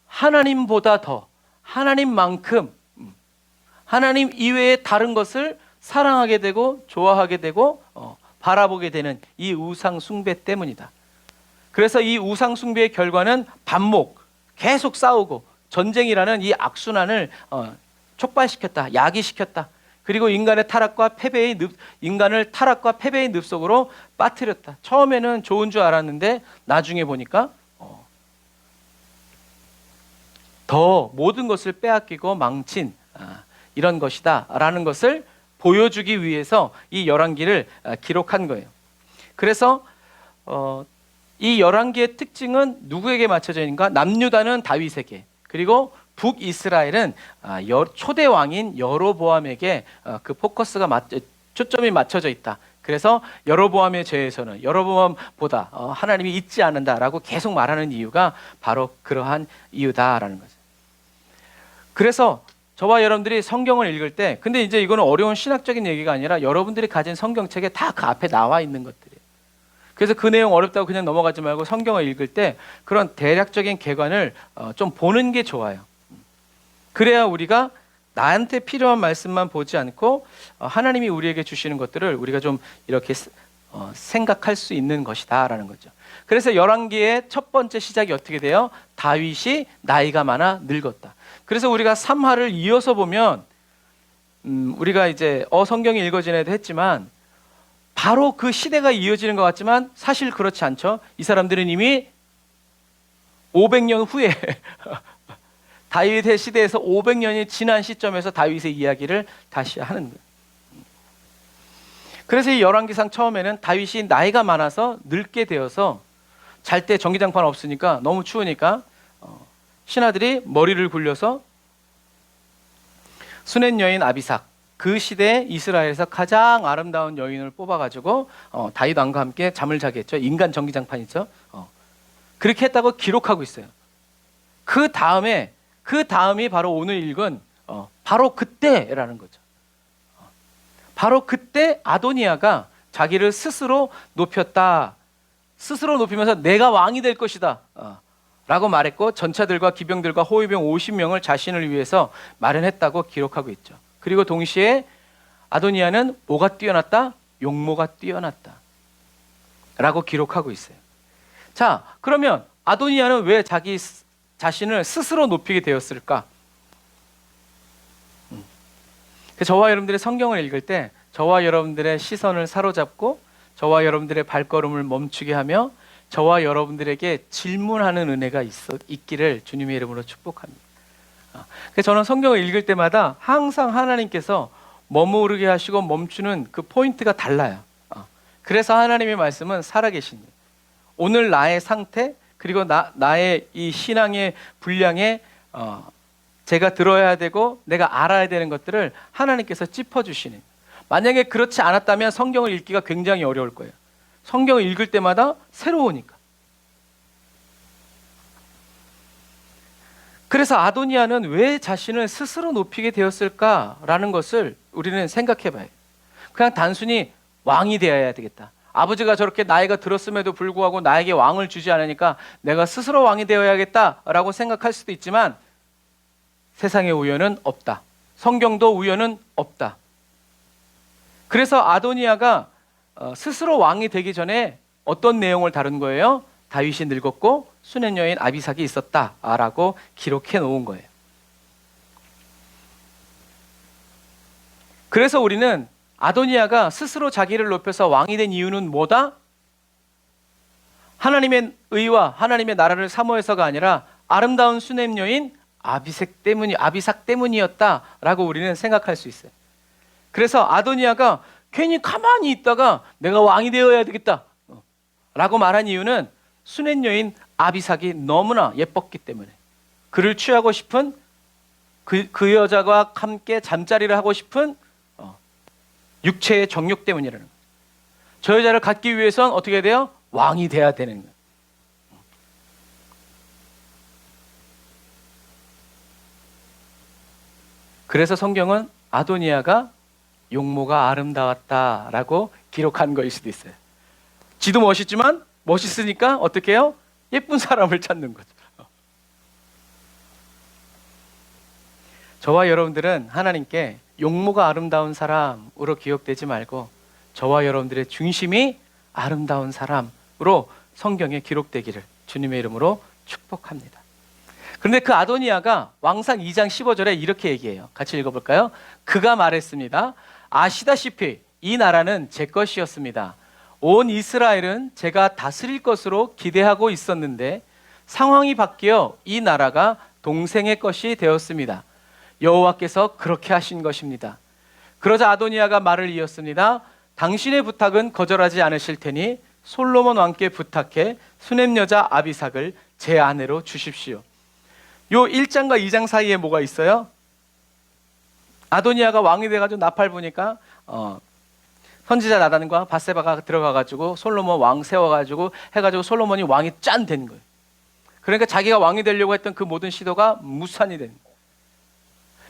하나님보다 더, 하나님만큼 하나님 이외의 다른 것을 사랑하게 되고 좋아하게 되고 바라보게 되는 이 우상 숭배 때문이다. 그래서 이 우상 숭배의 결과는 반목, 계속 싸우고 전쟁이라는 이 악순환을 촉발시켰다, 야기시켰다. 그리고 인간을 타락과 패배의 늪 속으로 빠뜨렸다. 처음에는 좋은 줄 알았는데 나중에 보니까 더 모든 것을 빼앗기고 망친 이런 것이다 라는 것을 보여주기 위해서 이 열왕기를 기록한 거예요. 그래서 이 열왕기의 특징은 누구에게 맞춰져 있는가? 남유다는 다윗에게, 그리고 북이스라엘은 초대 왕인 여로보암에게 그 초점이 맞춰져 있다. 그래서 여로보암의 죄에서는 여로보암보다 하나님이 잊지 않는다라고 계속 말하는 이유가 바로 그러한 이유다라는 거죠. 그래서 저와 여러분들이 성경을 읽을 때, 근데 이제 이거는 어려운 신학적인 얘기가 아니라 여러분들이 가진 성경책에 다 그 앞에 나와 있는 것들이에요. 그래서 그 내용 어렵다고 그냥 넘어가지 말고 성경을 읽을 때 그런 대략적인 개관을 좀 보는 게 좋아요. 그래야 우리가 나한테 필요한 말씀만 보지 않고 하나님이 우리에게 주시는 것들을 우리가 좀 이렇게 생각할 수 있는 것이다라는 거죠. 그래서 열왕기의 첫 번째 시작이 어떻게 돼요? 다윗이 나이가 많아 늙었다. 그래서 우리가 3하를 이어서 보면 우리가 이제 성경이 읽어지네도 했지만 바로 그 시대가 이어지는 것 같지만 사실 그렇지 않죠. 이 사람들은 이미 500년 후에 다윗의 시대에서 500년이 지난 시점에서 다윗의 이야기를 다시 하는 거예요. 그래서 이 열왕기상 처음에는 다윗이 나이가 많아서 늙게 되어서 잘 때 전기장판 없으니까 너무 추우니까 신하들이 머리를 굴려서 수낸 여인 아비삭, 그 시대에 이스라엘에서 가장 아름다운 여인을 뽑아가지고 다윗 왕과 함께 잠을 자게 했죠. 인간 전기장판 있죠. 그렇게 했다고 기록하고 있어요. 그 다음이 바로 오늘 읽은 바로 그때라는 거죠. 바로 그때 아도니아가 자기를 스스로 높였다. 스스로 높이면서 내가 왕이 될 것이다 라고 말했고 전차들과 기병들과 호위병 50명을 자신을 위해서 마련했다고 기록하고 있죠. 그리고 동시에 아도니아는 뭐가 뛰어났다? 용모가 뛰어났다 라고 기록하고 있어요. 자, 그러면 아도니아는 왜 자기 자신을 스스로 높이게 되었을까? 저와 여러분들의 성경을 읽을 때 저와 여러분들의 시선을 사로잡고 저와 여러분들의 발걸음을 멈추게 하며 저와 여러분들에게 질문하는 은혜가 있기를 주님의 이름으로 축복합니다. 그래서 저는 성경을 읽을 때마다 항상 하나님께서 머무르게 하시고 멈추는 그 포인트가 달라요. 그래서 하나님의 말씀은 살아계십니다. 오늘 나의 상태 그리고 나의 이 신앙의 분량에 제가 들어야 되고 내가 알아야 되는 것들을 하나님께서 짚어주시는. 만약에 그렇지 않았다면 성경을 읽기가 굉장히 어려울 거예요. 성경을 읽을 때마다 새로우니까. 그래서 아도니아는 왜 자신을 스스로 높이게 되었을까라는 것을 우리는 생각해 봐요. 그냥 단순히 왕이 되어야 되겠다. 아버지가 저렇게 나이가 들었음에도 불구하고 나에게 왕을 주지 않으니까 내가 스스로 왕이 되어야겠다라고 생각할 수도 있지만 세상에 우연은 없다. 성경도 우연은 없다. 그래서 아도니아가 스스로 왕이 되기 전에 어떤 내용을 다룬 거예요? 다윗이 늙었고 수낸 여인 아비삭이 있었다라고 기록해 놓은 거예요. 그래서 우리는 아도니아가 스스로 자기를 높여서 왕이 된 이유는 뭐다? 하나님의 의와 하나님의 나라를 사모해서가 아니라 아름다운 수냄 여인 아비삭 때문이었다라고 우리는 생각할 수 있어요. 그래서 아도니아가 괜히 가만히 있다가 내가 왕이 되어야 되겠다 라고 말한 이유는 수냄 여인 아비삭이 너무나 예뻤기 때문에 그를 취하고 싶은 그 여자와 함께 잠자리를 하고 싶은 육체의 정욕 때문이라는 거예요. 저 여자를 갖기 위해서는 어떻게 돼요? 왕이 돼야 되는 거예요. 그래서 성경은 아도니아가 용모가 아름다웠다라고 기록한 거일 수도 있어요. 지도 멋있지만 멋있으니까 어떻게 해요? 예쁜 사람을 찾는 거죠. 저와 여러분들은 하나님께 용모가 아름다운 사람으로 기억되지 말고 저와 여러분들의 중심이 아름다운 사람으로 성경에 기록되기를 주님의 이름으로 축복합니다. 그런데 그 아도니아가 왕상 2장 15절에 이렇게 얘기해요. 같이 읽어볼까요? 그가 말했습니다. 아시다시피 이 나라는 제 것이었습니다. 온 이스라엘은 제가 다스릴 것으로 기대하고 있었는데 상황이 바뀌어 이 나라가 동생의 것이 되었습니다. 여호와께서 그렇게 하신 것입니다. 그러자 아도니아가 말을 이었습니다. 당신의 부탁은 거절하지 않으실 테니 솔로몬 왕께 부탁해 수냄 여자 아비삭을 제 아내로 주십시오. 요 1장과 2장 사이에 뭐가 있어요? 아도니아가 왕이 돼가지고 나팔 부니까 선지자 나단과 밧세바가 들어가가지고 솔로몬 왕 세워가지고 해가지고 솔로몬이 왕이 짠 된 거예요. 그러니까 자기가 왕이 되려고 했던 그 모든 시도가 무산이 된 거예요.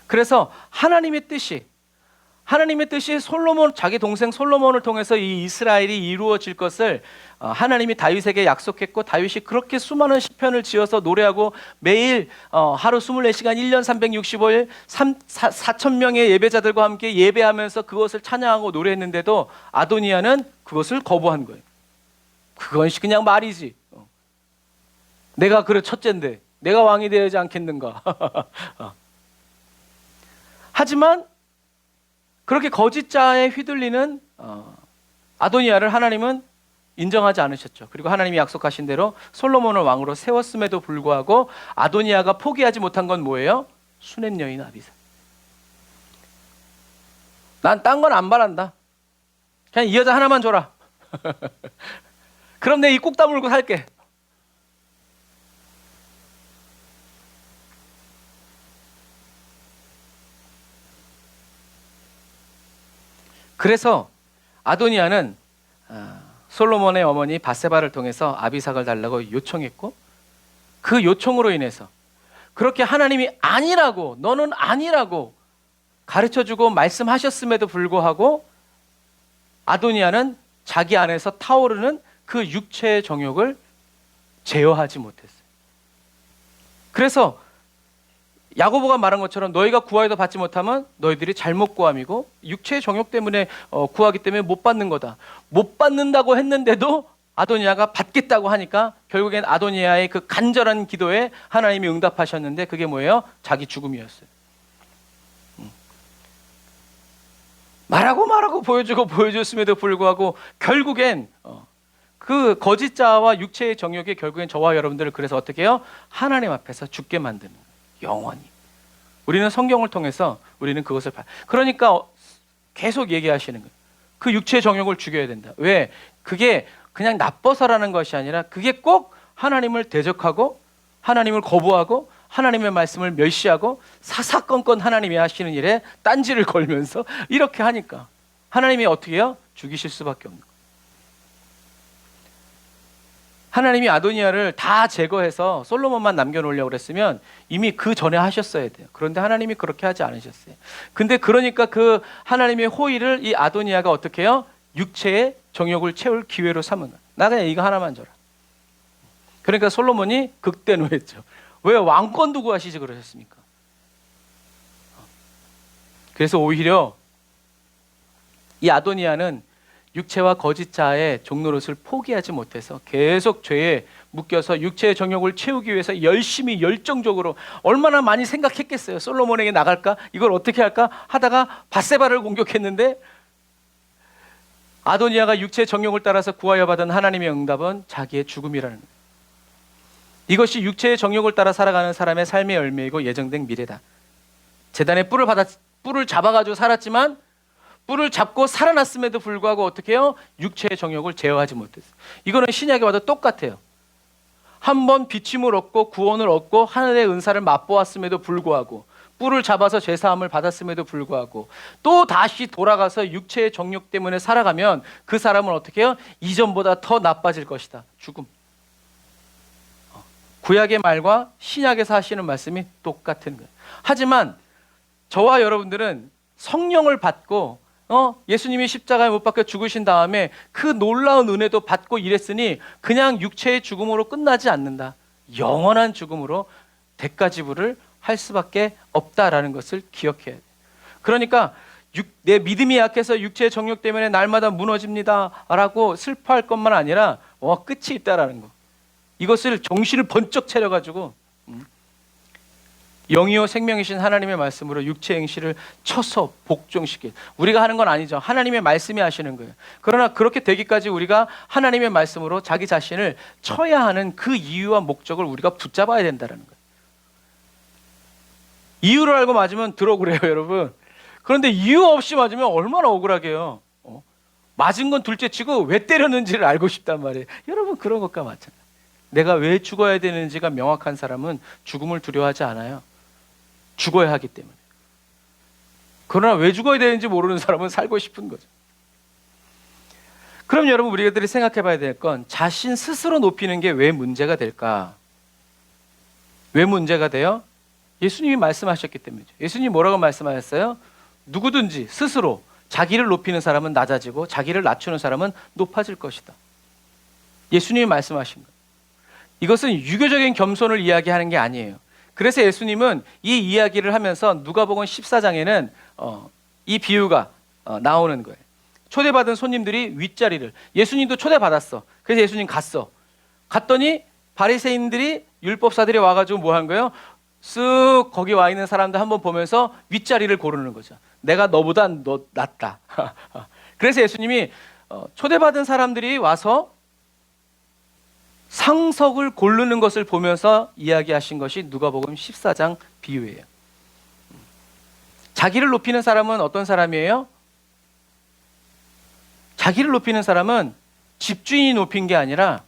그래서 하나님의 뜻이 솔로몬, 자기 동생 솔로몬을 통해서 이 이스라엘이 이루어질 것을 하나님이 다윗에게 약속했고, 다윗이 그렇게 수많은 시편을 지어서 노래하고 매일 하루 24시간 1년 365일 4,000명의 예배자들과 함께 예배하면서 그것을 찬양하고 노래했는데도 아도니아는 그것을 거부한 거예요. 그건 그냥 말이지. 내가 그래 첫째인데 내가 왕이 되어야지 않겠는가. 하지만 그렇게 거짓자에 휘둘리는 아도니아를 하나님은 인정하지 않으셨죠. 그리고 하나님이 약속하신 대로 솔로몬을 왕으로 세웠음에도 불구하고 아도니아가 포기하지 못한 건 뭐예요? 수냄 여인 아비사. 난 딴 건 안 바란다. 그냥 이 여자 하나만 줘라. 그럼 내 이 꼭 다물고 살게. 그래서 아도니아는 솔로몬의 어머니 바세바를 통해서 아비삭을 달라고 요청했고, 그 요청으로 인해서 그렇게 하나님이 아니라고, 너는 아니라고 가르쳐주고 말씀하셨음에도 불구하고 아도니아는 자기 안에서 타오르는 그 육체의 정욕을 제어하지 못했어요. 그래서 야고보가 말한 것처럼 너희가 구하여도 받지 못하면 너희들이 잘못 구함이고 육체의 정욕 때문에 구하기 때문에 못 받는 거다. 못 받는다고 했는데도 아도니아가 받겠다고 하니까 결국엔 아도니아의 그 간절한 기도에 하나님이 응답하셨는데 그게 뭐예요? 자기 죽음이었어요. 말하고 보여주고 보여줬음에도 불구하고 결국엔 그 거짓자와 육체의 정욕이 결국엔 저와 여러분들을 그래서 어떻게 해요? 하나님 앞에서 죽게 만드는 거예요. 영원히. 우리는 성경을 통해서 우리는 그것을 그러니까 계속 얘기하시는 거예요. 그 육체의 정욕을 죽여야 된다. 왜? 그게 그냥 나빠서라는 것이 아니라 그게 꼭 하나님을 대적하고 하나님을 거부하고 하나님의 말씀을 멸시하고 사사건건 하나님이 하시는 일에 딴지를 걸면서 이렇게 하니까 하나님이 어떻게 해요? 죽이실 수밖에 없는 거예요. 하나님이 아도니아를 다 제거해서 솔로몬만 남겨놓으려고 그랬으면 이미 그 전에 하셨어야 돼요. 그런데 하나님이 그렇게 하지 않으셨어요. 근데 그러니까 그 하나님의 호의를 이 아도니아가 어떻게 해요? 육체의 정욕을 채울 기회로 삼은 거예요. 나 그냥 이거 하나만 줘라. 그러니까 솔로몬이 극대노했죠. 왜 왕권 두고 하시지 그러셨습니까? 그래서 오히려 이 아도니아는 육체와 거짓자의 종노릇을 포기하지 못해서 계속 죄에 묶여서 육체의 정욕을 채우기 위해서 열심히 열정적으로 얼마나 많이 생각했겠어요. 솔로몬에게 나갈까? 이걸 어떻게 할까? 하다가 밧세바를 공격했는데 아도니아가 육체의 정욕을 따라서 구하여 받은 하나님의 응답은 자기의 죽음이라는 거예요. 이것이 육체의 정욕을 따라 살아가는 사람의 삶의 열매이고 예정된 미래다. 제단의 뿔을 잡아가지고 살았지만 뿔을 잡고 살아났음에도 불구하고 어떻게 해요? 육체의 정욕을 제어하지 못했어요. 이거는 신약에 와도 똑같아요. 한번 비침을 얻고 구원을 얻고 하늘의 은사를 맛보았음에도 불구하고 뿔을 잡아서 죄사함을 받았음에도 불구하고 또 다시 돌아가서 육체의 정욕 때문에 살아가면 그 사람은 어떻게 해요? 이전보다 더 나빠질 것이다. 죽음. 구약의 말과 신약에서 하시는 말씀이 똑같은 거예요. 하지만 저와 여러분들은 성령을 받고 예수님이 십자가에 못 박혀 죽으신 다음에 그 놀라운 은혜도 받고 이랬으니 그냥 육체의 죽음으로 끝나지 않는다. 영원한 죽음으로 대가 지불을 할 수밖에 없다라는 것을 기억해야 돼요. 그러니까 내 믿음이 약해서 육체의 정욕 때문에 날마다 무너집니다라고 슬퍼할 것만 아니라 끝이 있다라는 거. 이것을 정신을 번쩍 차려가지고 영이요 생명이신 하나님의 말씀으로 육체 행실을 쳐서 복종시키. 우리가 하는 건 아니죠. 하나님의 말씀이 하시는 거예요. 그러나 그렇게 되기까지 우리가 하나님의 말씀으로 자기 자신을 쳐야 하는 그 이유와 목적을 우리가 붙잡아야 된다는 거예요. 이유를 알고 맞으면 들어오래요, 여러분. 그런데 이유 없이 맞으면 얼마나 억울하게요. 맞은 건 둘째치고 왜 때렸는지를 알고 싶단 말이에요. 여러분 그런 것과 마찬가지. 내가 왜 죽어야 되는지가 명확한 사람은 죽음을 두려워하지 않아요. 죽어야 하기 때문에. 그러나 왜 죽어야 되는지 모르는 사람은 살고 싶은 거죠. 그럼 여러분 우리들이 생각해 봐야 될 건 자신 스스로 높이는 게 왜 문제가 될까? 왜 문제가 돼요? 예수님이 말씀하셨기 때문이죠. 예수님이 뭐라고 말씀하셨어요? 누구든지 스스로 자기를 높이는 사람은 낮아지고 자기를 낮추는 사람은 높아질 것이다. 예수님이 말씀하신 거예요. 이것은 유교적인 겸손을 이야기하는 게 아니에요. 그래서 예수님은 이 이야기를 하면서 누가복음 14장에는 이 비유가 나오는 거예요. 초대받은 손님들이 윗자리를, 예수님도 초대받았어. 그래서 예수님 갔더니 바리새인들이 율법사들이 와가지고 뭐 한 거예요? 쓱 거기 와 있는 사람들 한번 보면서 윗자리를 고르는 거죠. 내가 너보다 너 낫다. 그래서 예수님이 초대받은 사람들이 와서 상석을 고르는 것을 보면서 이야기하신 것이 누가복음 14장 비유예요. 자기를 높이는 사람은 어떤 사람이에요? 자기를 높이는 사람은 집주인이 높인 게 아니라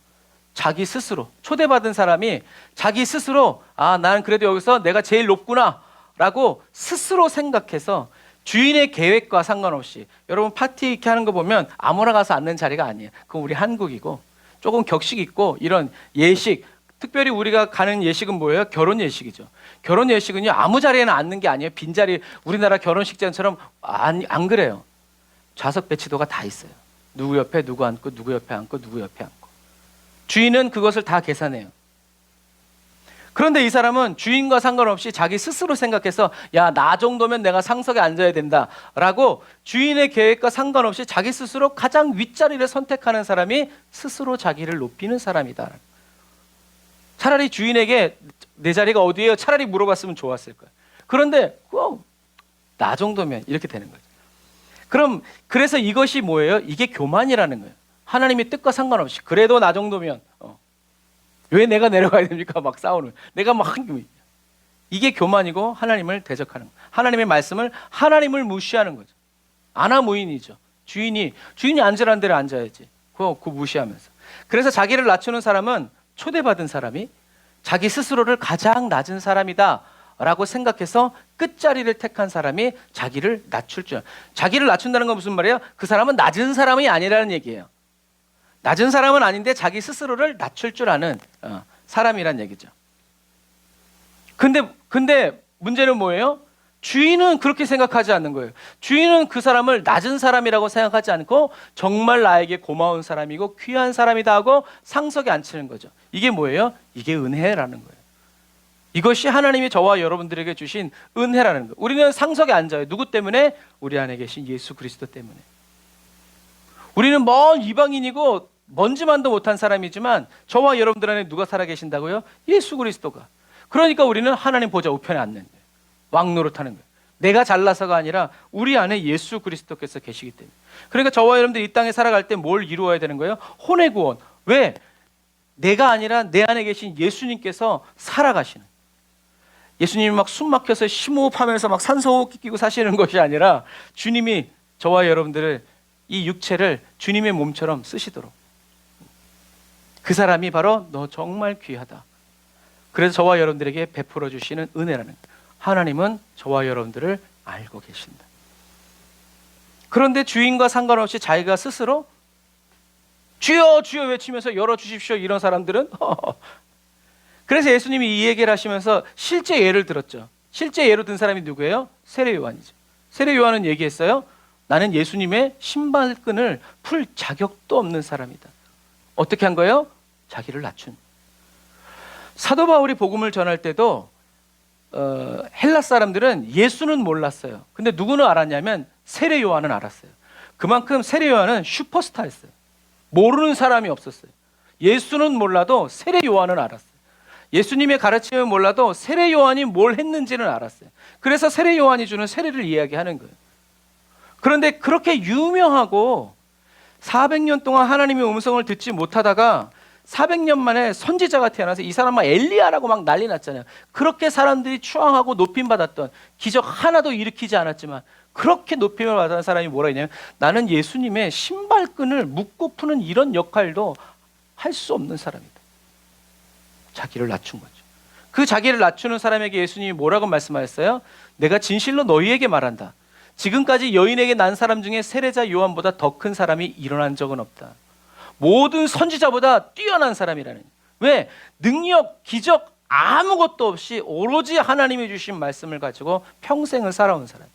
자기 스스로, 초대받은 사람이 자기 스스로 나는 그래도 여기서 내가 제일 높구나 라고 스스로 생각해서 주인의 계획과 상관없이, 여러분 파티 이렇게 하는 거 보면 아무나 가서 앉는 자리가 아니에요. 그건 우리 한국이고 조금 격식 있고 이런 예식, 특별히 우리가 가는 예식은 뭐예요? 결혼 예식이죠. 결혼 예식은요 아무 자리에는 앉는 게 아니에요. 빈자리, 우리나라 결혼식장처럼 안 그래요. 좌석 배치도가 다 있어요. 누구 옆에 누구 앉고 누구 옆에 앉고 누구 옆에 앉고. 주인은 그것을 다 계산해요. 그런데 이 사람은 주인과 상관없이 자기 스스로 생각해서 야, 나 정도면 내가 상석에 앉아야 된다라고 주인의 계획과 상관없이 자기 스스로 가장 윗자리를 선택하는 사람이 스스로 자기를 높이는 사람이다. 차라리 주인에게 내 자리가 어디예요? 차라리 물어봤으면 좋았을 거예요. 그런데 나 정도면 이렇게 되는 거죠. 그래서 이것이 뭐예요? 이게 교만이라는 거예요. 하나님의 뜻과 상관없이 그래도 나 정도면 왜 내가 내려가야 됩니까? 막 싸우는. 내가 막 이게 교만이고 하나님을 대적하는 거예요. 하나님의 말씀을, 하나님을 무시하는 거죠. 아나무인이죠. 주인이 앉으라는 데를 앉아야지. 그거 무시하면서. 그래서 자기를 낮추는 사람은, 초대받은 사람이 자기 스스로를 가장 낮은 사람이다 라고 생각해서 끝자리를 택한 사람이 자기를 낮출 줄. 자기를 낮춘다는 건 무슨 말이에요? 그 사람은 낮은 사람이 아니라는 얘기예요. 낮은 사람은 아닌데 자기 스스로를 낮출 줄 아는 사람이란 얘기죠. 근데 문제는 뭐예요? 주인은 그렇게 생각하지 않는 거예요. 주인은 그 사람을 낮은 사람이라고 생각하지 않고 정말 나에게 고마운 사람이고 귀한 사람이다 하고 상석에 앉히는 거죠. 이게 뭐예요? 이게 은혜라는 거예요. 이것이 하나님이 저와 여러분들에게 주신 은혜라는 거예요. 우리는 상석에 앉아요. 누구 때문에? 우리 안에 계신 예수 그리스도 때문에. 우리는 먼 이방인이고 먼지만도 못한 사람이지만 저와 여러분들 안에 누가 살아계신다고요? 예수 그리스도가. 그러니까 우리는 하나님 보좌 우편에 앉는 거예요. 왕노릇하는 거예요. 내가 잘나서가 아니라 우리 안에 예수 그리스도께서 계시기 때문에. 그러니까 저와 여러분들 이 땅에 살아갈 때 뭘 이루어야 되는 거예요? 혼의 구원. 왜? 내가 아니라 내 안에 계신 예수님께서 살아가시는. 예수님이 막 숨 막혀서 심호흡하면서 막 산소호흡 끼고 사시는 것이 아니라 주님이 저와 여러분들을, 이 육체를 주님의 몸처럼 쓰시도록. 그 사람이 바로 너 정말 귀하다. 그래서 저와 여러분들에게 베풀어 주시는 은혜라는 거예요. 하나님은 저와 여러분들을 알고 계신다. 그런데 주인과 상관없이 자기가 스스로 주여 주여 외치면서 열어주십시오 이런 사람들은 그래서 예수님이 이 얘기를 하시면서 실제 예를 들었죠. 실제 예로 든 사람이 누구예요? 세례 요한이죠. 세례 요한은 얘기했어요. 나는 예수님의 신발끈을 풀 자격도 없는 사람이다. 어떻게 한 거예요? 자기를 낮춘. 사도 바울이 복음을 전할 때도 헬라 사람들은 예수는 몰랐어요. 근데 누구는 알았냐면 세례 요한은 알았어요. 그만큼 세례 요한은 슈퍼스타였어요. 모르는 사람이 없었어요. 예수는 몰라도 세례 요한은 알았어요. 예수님의 가르침은 몰라도 세례 요한이 뭘 했는지는 알았어요. 그래서 세례 요한이 주는 세례를 이야기하는 거예요. 그런데 그렇게 유명하고 400년 동안 하나님의 음성을 듣지 못하다가 400년 만에 선지자가 태어나서 이 사람 막 엘리야라고 막 난리 났잖아요. 그렇게 사람들이 추앙하고 높임받았던, 기적 하나도 일으키지 않았지만 그렇게 높임을 받은 사람이 뭐라 했냐면 나는 예수님의 신발끈을 묶고 푸는 이런 역할도 할 수 없는 사람이다. 자기를 낮춘 거죠. 그 자기를 낮추는 사람에게 예수님이 뭐라고 말씀하셨어요? 내가 진실로 너희에게 말한다. 지금까지 여인에게 난 사람 중에 세례자 요한보다 더 큰 사람이 일어난 적은 없다. 모든 선지자보다 뛰어난 사람이라는. 왜? 능력, 기적 아무것도 없이 오로지 하나님이 주신 말씀을 가지고 평생을 살아온 사람.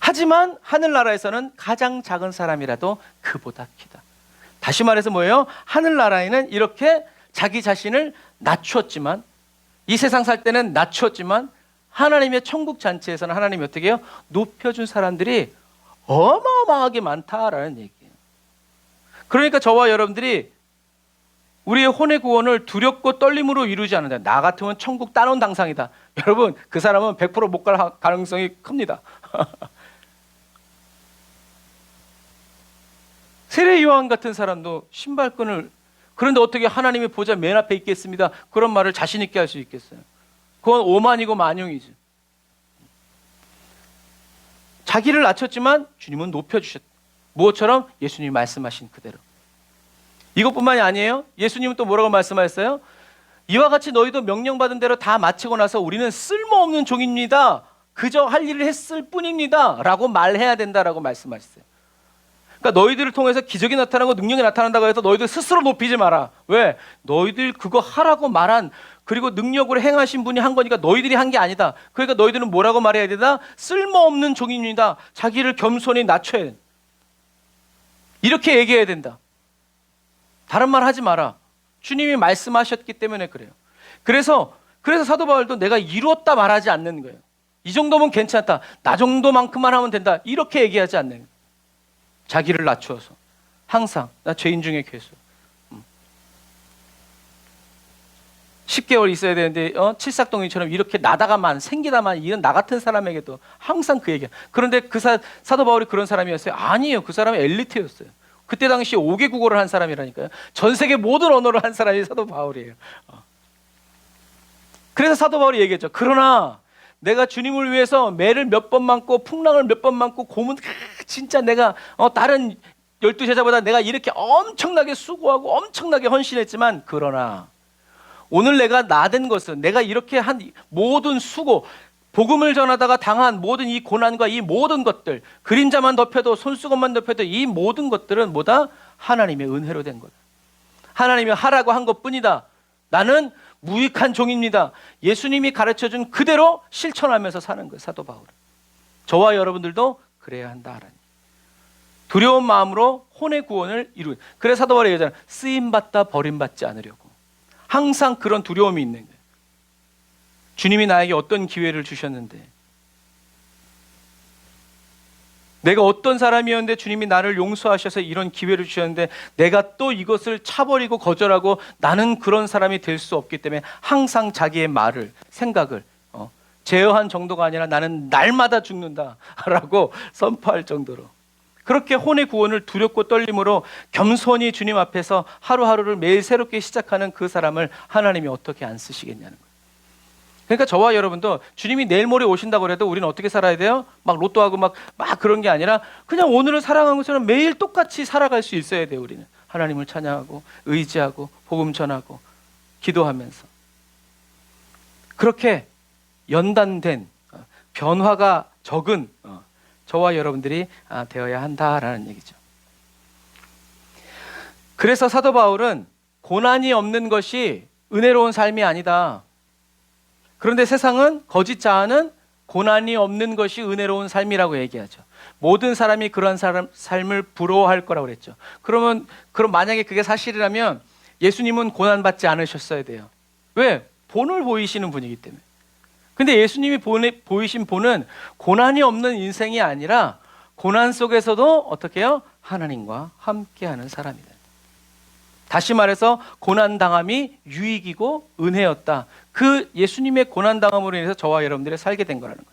하지만 하늘나라에서는 가장 작은 사람이라도 그보다 크다. 다시 말해서 뭐예요? 하늘나라에는 이렇게 자기 자신을 낮추었지만, 이 세상 살 때는 낮추었지만 하나님의 천국 잔치에서는 하나님이 어떻게 해요? 높여준 사람들이 어마어마하게 많다라는 얘기예요. 그러니까 저와 여러분들이 우리의 혼의 구원을 두렵고 떨림으로 이루지 않는다. 나 같으면 천국 따놓은 당상이다. 여러분, 그 사람은 100% 못 갈 가능성이 큽니다. 세례 요한 같은 사람도 신발끈을, 그런데 어떻게 하나님의 보좌 맨 앞에 있겠습니다, 그런 말을 자신 있게 할 수 있겠어요? 그건 오만이고 만용이죠. 자기를 낮췄지만 주님은 높여주셨다. 무엇처럼? 예수님이 말씀하신 그대로. 이것뿐만이 아니에요. 예수님은 또 뭐라고 말씀하셨어요? 이와 같이 너희도 명령받은 대로 다 마치고 나서 우리는 쓸모없는 종입니다, 그저 할 일을 했을 뿐입니다 라고 말해야 된다라고 말씀하셨어요. 그러니까 너희들을 통해서 기적이 나타나고 능력이 나타난다고 해서 너희들 스스로 높이지 마라. 왜? 너희들 그거 하라고 말한, 그리고 능력으로 행하신 분이 한 거니까 너희들이 한 게 아니다. 그러니까 너희들은 뭐라고 말해야 되나? 쓸모없는 종입니다. 자기를 겸손히 낮춰야 된다. 이렇게 얘기해야 된다. 다른 말 하지 마라. 주님이 말씀하셨기 때문에 그래요. 그래서 사도 바울도 내가 이루었다 말하지 않는 거예요. 이 정도면 괜찮다, 나 정도만큼만 하면 된다, 이렇게 얘기하지 않는 거예요. 자기를 낮추어서 항상 나 죄인 중에 괴수. 10개월 있어야 되는데 칠삭동이처럼 이렇게 나다가만 생기다만 이런 나 같은 사람에게도 항상 그 얘기야. 그런데 그 사도 바울이 그런 사람이었어요? 아니에요. 그 사람은 엘리트였어요. 그때 당시 5개 국어를 한 사람이라니까요. 전 세계 모든 언어를 한 사람이 사도 바울이에요. 그래서 사도 바울이 얘기했죠. 그러나 내가 주님을 위해서 매를 몇 번 맞고 풍랑을 몇 번 맞고 고문, 진짜 내가 다른 12제자보다 내가 이렇게 엄청나게 수고하고 엄청나게 헌신했지만, 그러나 오늘 내가 나된 것은, 내가 이렇게 한 모든 수고, 복음을 전하다가 당한 모든 이 고난과 이 모든 것들, 그림자만 덮여도, 손수건만 덮여도 이 모든 것들은 뭐다? 하나님의 은혜로 된 거다. 하나님이 하라고 한 것뿐이다. 나는 무익한 종입니다. 예수님이 가르쳐준 그대로 실천하면서 사는 거예요, 사도 바울은. 저와 여러분들도 그래야 한다라니. 두려운 마음으로 혼의 구원을 이루는. 그래서 사도 바울이 얘기하잖아요. 쓰임받다 버림받지 않으려고. 항상 그런 두려움이 있는 거예요. 주님이 나에게 어떤 기회를 주셨는데, 내가 어떤 사람이었는데 주님이 나를 용서하셔서 이런 기회를 주셨는데 내가 또 이것을 차버리고 거절하고 나는 그런 사람이 될 수 없기 때문에 항상 자기의 말을, 생각을 제어한 정도가 아니라 나는 날마다 죽는다라고 선포할 정도로, 그렇게 혼의 구원을 두렵고 떨림으로 겸손히 주님 앞에서 하루하루를 매일 새롭게 시작하는 그 사람을 하나님이 어떻게 안 쓰시겠냐는 거예요. 그러니까 저와 여러분도 주님이 내일 모레 오신다고 해도 우리는 어떻게 살아야 돼요? 막 로또하고 막 그런 게 아니라 그냥 오늘을 살아가는 것처럼 매일 똑같이 살아갈 수 있어야 돼요. 우리는 하나님을 찬양하고 의지하고 복음 전하고 기도하면서 그렇게 연단된, 변화가 적은 저와 여러분들이 되어야 한다라는 얘기죠. 그래서 사도 바울은 고난이 없는 것이 은혜로운 삶이 아니다. 그런데 세상은 거짓 자아는 고난이 없는 것이 은혜로운 삶이라고 얘기하죠. 모든 사람이 그런 삶을 부러워할 거라고 그랬죠. 그럼 만약에 그게 사실이라면 예수님은 고난받지 않으셨어야 돼요. 왜? 본을 보이시는 분이기 때문에. 근데 예수님이 보이신 본은 고난이 없는 인생이 아니라 고난 속에서도 어떻게 해요? 하나님과 함께하는 사람이다. 다시 말해서 고난당함이 유익이고 은혜였다. 그 예수님의 고난당함으로 인해서 저와 여러분들이 살게 된 거라는 거죠.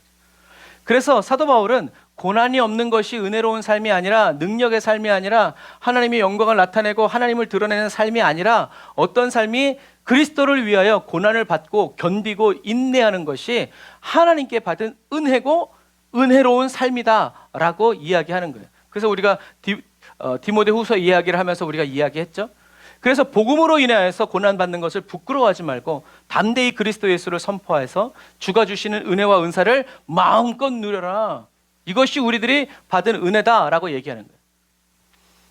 그래서 사도 바울은 고난이 없는 것이 은혜로운 삶이 아니라, 능력의 삶이 아니라, 하나님의 영광을 나타내고 하나님을 드러내는 삶이 아니라 어떤 삶이 그리스도를 위하여 고난을 받고 견디고 인내하는 것이 하나님께 받은 은혜고 은혜로운 삶이다라고 이야기하는 거예요. 그래서 우리가 디모데후서 이야기를 하면서 우리가 이야기했죠. 그래서 복음으로 인하여서 고난받는 것을 부끄러워하지 말고 담대히 그리스도 예수를 선포해서 주가 주시는 은혜와 은사를 마음껏 누려라. 이것이 우리들이 받은 은혜다라고 얘기하는 거예요.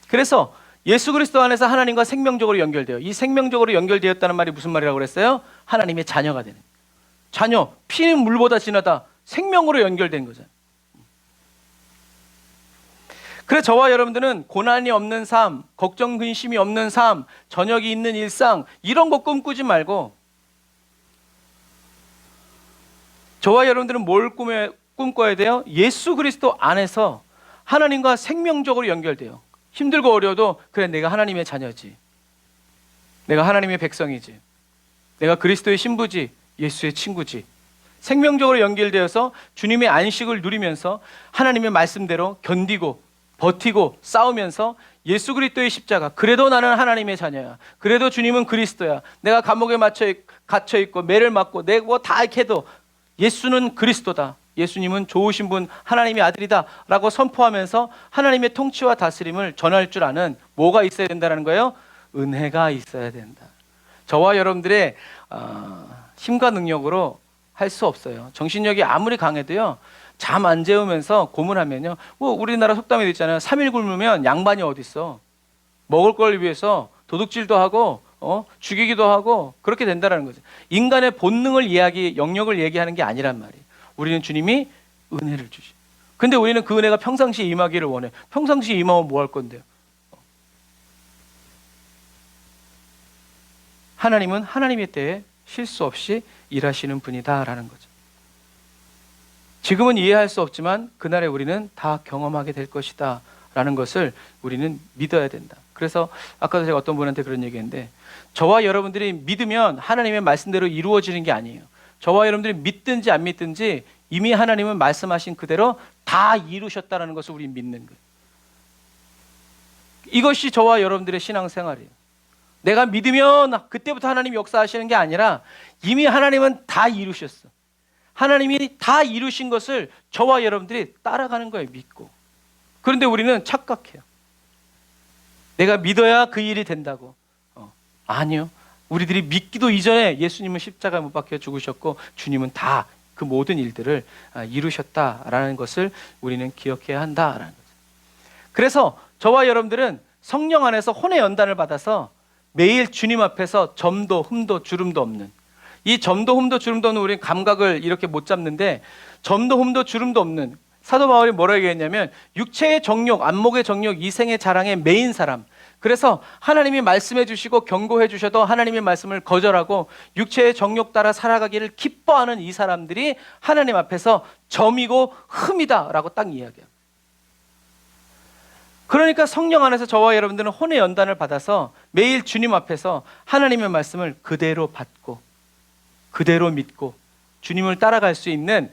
그래서 예수 그리스도 안에서 하나님과 생명적으로 연결돼요. 이 생명적으로 연결되었다는 말이 무슨 말이라고 그랬어요? 하나님의 자녀가 되는. 자녀, 피는 물보다 진하다. 생명으로 연결된 거잖아요. 그래서 저와 여러분들은 고난이 없는 삶, 걱정 근심이 없는 삶, 저녁이 있는 일상, 이런 거 꿈꾸지 말고, 저와 여러분들은 뭘 꿈꿔야 돼요? 예수 그리스도 안에서 하나님과 생명적으로 연결돼요. 힘들고 어려워도 그래, 내가 하나님의 자녀지. 내가 하나님의 백성이지, 내가 그리스도의 신부지, 예수의 친구지, 생명적으로 연결되어서 주님의 안식을 누리면서 하나님의 말씀대로 견디고 버티고 싸우면서 예수 그리스도의 십자가, 그래도 나는 하나님의 자녀야, 그래도 주님은 그리스도야, 내가 감옥에 갇혀 있고 매를 맞고 내가 뭐 다 해도 예수는 그리스도다, 예수님은 좋으신 분, 하나님의 아들이다 라고 선포하면서 하나님의 통치와 다스림을 전할 줄 아는 뭐가 있어야 된다는 거예요? 은혜가 있어야 된다. 저와 여러분들의 힘과 능력으로 할 수 없어요. 정신력이 아무리 강해도요, 잠 안 재우면서 고문하면요, 뭐 우리나라 속담에도 있잖아요. 3일 굶으면 양반이 어디 있어. 먹을 걸 위해서 도둑질도 하고 죽이기도 하고 그렇게 된다는 거죠. 인간의 본능을 영역을 얘기하는 게 아니란 말이에요. 우리는 주님이 은혜를 주시. 근데 우리는 그 은혜가 평상시에 임하기를 원해. 평상시에 임하면 뭐 할 건데요? 하나님은 하나님의 때에 실수 없이 일하시는 분이다라는 거죠. 지금은 이해할 수 없지만 그날에 우리는 다 경험하게 될 것이다 라는 것을 우리는 믿어야 된다. 그래서 아까도 제가 어떤 분한테 그런 얘기했는데, 저와 여러분들이 믿으면 하나님의 말씀대로 이루어지는 게 아니에요. 저와 여러분들이 믿든지 안 믿든지 이미 하나님은 말씀하신 그대로 다 이루셨다는 것을 우리 믿는 거예요. 이것이 저와 여러분들의 신앙생활이에요. 내가 믿으면 그때부터 하나님이 역사하시는 게 아니라 이미 하나님은 다 이루셨어. 하나님이 다 이루신 것을 저와 여러분들이 따라가는 거예요, 믿고. 그런데 우리는 착각해요. 내가 믿어야 그 일이 된다고. 아니요. 우리들이 믿기도 이전에 예수님은 십자가에 못 박혀 죽으셨고 주님은 다 그 모든 일들을 이루셨다라는 것을 우리는 기억해야 한다라는 거죠. 그래서 저와 여러분들은 성령 안에서 혼의 연단을 받아서 매일 주님 앞에서 점도 흠도 주름도 없는, 이 점도 흠도 주름도 없는 우리는 감각을 이렇게 못 잡는데, 점도 흠도 주름도 없는, 사도 바울이 뭐라고 얘기했냐면 육체의 정욕, 안목의 정욕, 이생의 자랑에 매인 사람. 그래서 하나님이 말씀해 주시고 경고해 주셔도 하나님의 말씀을 거절하고 육체의 정욕 따라 살아가기를 기뻐하는 이 사람들이 하나님 앞에서 점이고 흠이다 라고 딱 이야기해요. 그러니까 성령 안에서 저와 여러분들은 혼의 연단을 받아서 매일 주님 앞에서 하나님의 말씀을 그대로 받고 그대로 믿고 주님을 따라갈 수 있는,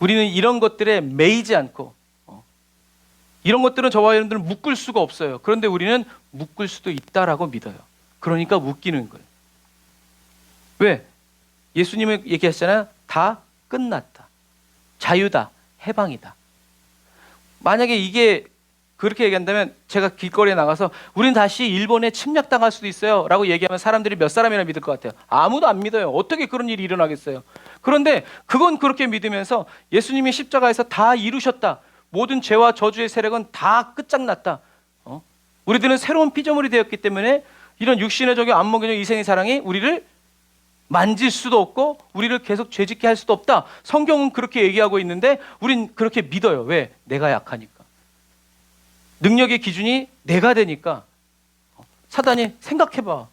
우리는 이런 것들에 매이지 않고, 이런 것들은 저와 여러분들은 묶을 수가 없어요. 그런데 우리는 묶을 수도 있다라고 믿어요. 그러니까 묶이는 거예요. 왜? 예수님은 얘기하셨잖아요. 다 끝났다. 자유다. 해방이다. 만약에 이게 그렇게 얘기한다면 제가 길거리에 나가서 우린 다시 일본에 침략당할 수도 있어요 라고 얘기하면 사람들이 몇 사람이나 믿을 것 같아요? 아무도 안 믿어요. 어떻게 그런 일이 일어나겠어요? 그런데 그건 그렇게 믿으면서 예수님이 십자가에서 다 이루셨다, 모든 죄와 저주의 세력은 다 끝장났다, 우리들은 새로운 피조물이 되었기 때문에 이런 육신의 적용, 안목의 적용, 이생의 사랑이 우리를 만질 수도 없고 우리를 계속 죄짓게 할 수도 없다. 성경은 그렇게 얘기하고 있는데 우린 그렇게 믿어요. 왜? 내가 약하니까. 능력의 기준이 내가 되니까. 사단이 생각해봐.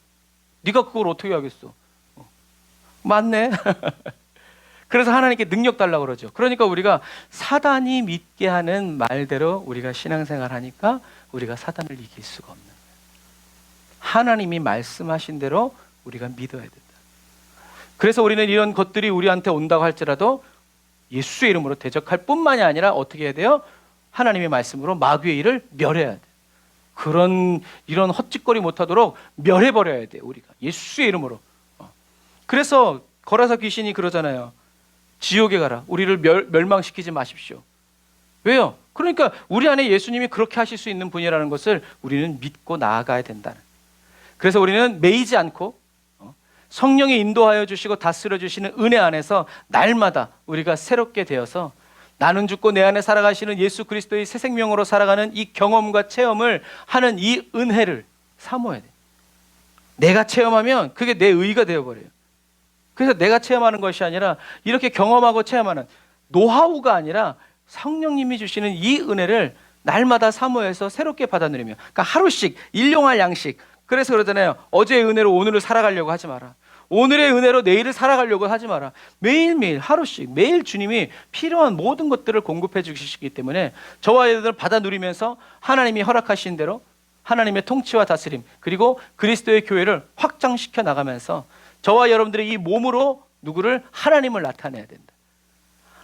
네가 그걸 어떻게 하겠어? 맞네. 그래서 하나님께 능력 달라고 그러죠. 그러니까 우리가 사단이 믿게 하는 말대로 우리가 신앙생활 하니까 우리가 사단을 이길 수가 없는 거예요. 하나님이 말씀하신 대로 우리가 믿어야 된다. 그래서 우리는 이런 것들이 우리한테 온다고 할지라도 예수의 이름으로 대적할 뿐만이 아니라 어떻게 해야 돼요? 하나님의 말씀으로 마귀의 일을 멸해야 돼요. 이런 헛짓거리 못하도록 멸해버려야 돼요. 우리가 예수의 이름으로. 그래서 거라사 귀신이 그러잖아요. 지옥에 가라. 우리를 멸망시키지 마십시오. 왜요? 그러니까 우리 안에 예수님이 그렇게 하실 수 있는 분이라는 것을 우리는 믿고 나아가야 된다는. 그래서 우리는 매이지 않고 성령이 인도하여 주시고 다스려 주시는 은혜 안에서 날마다 우리가 새롭게 되어서 나는 죽고 내 안에 살아가시는 예수 그리스도의 새 생명으로 살아가는 이 경험과 체험을 하는 이 은혜를 사모해야 돼요. 내가 체험하면 그게 내 의가 되어버려요. 그래서 내가 체험하는 것이 아니라 이렇게 경험하고 체험하는 노하우가 아니라 성령님이 주시는 이 은혜를 날마다 사모해서 새롭게 받아 누리며, 그러니까 하루씩 일용할 양식. 그래서 그러잖아요. 어제의 은혜로 오늘을 살아가려고 하지 마라. 오늘의 은혜로 내일을 살아가려고 하지 마라. 매일매일 하루씩 매일 주님이 필요한 모든 것들을 공급해 주시기 때문에 저와 여러분들 받아 누리면서 하나님이 허락하신 대로 하나님의 통치와 다스림, 그리고 그리스도의 교회를 확장시켜 나가면서 저와 여러분들의 이 몸으로 누구를? 하나님을 나타내야 된다.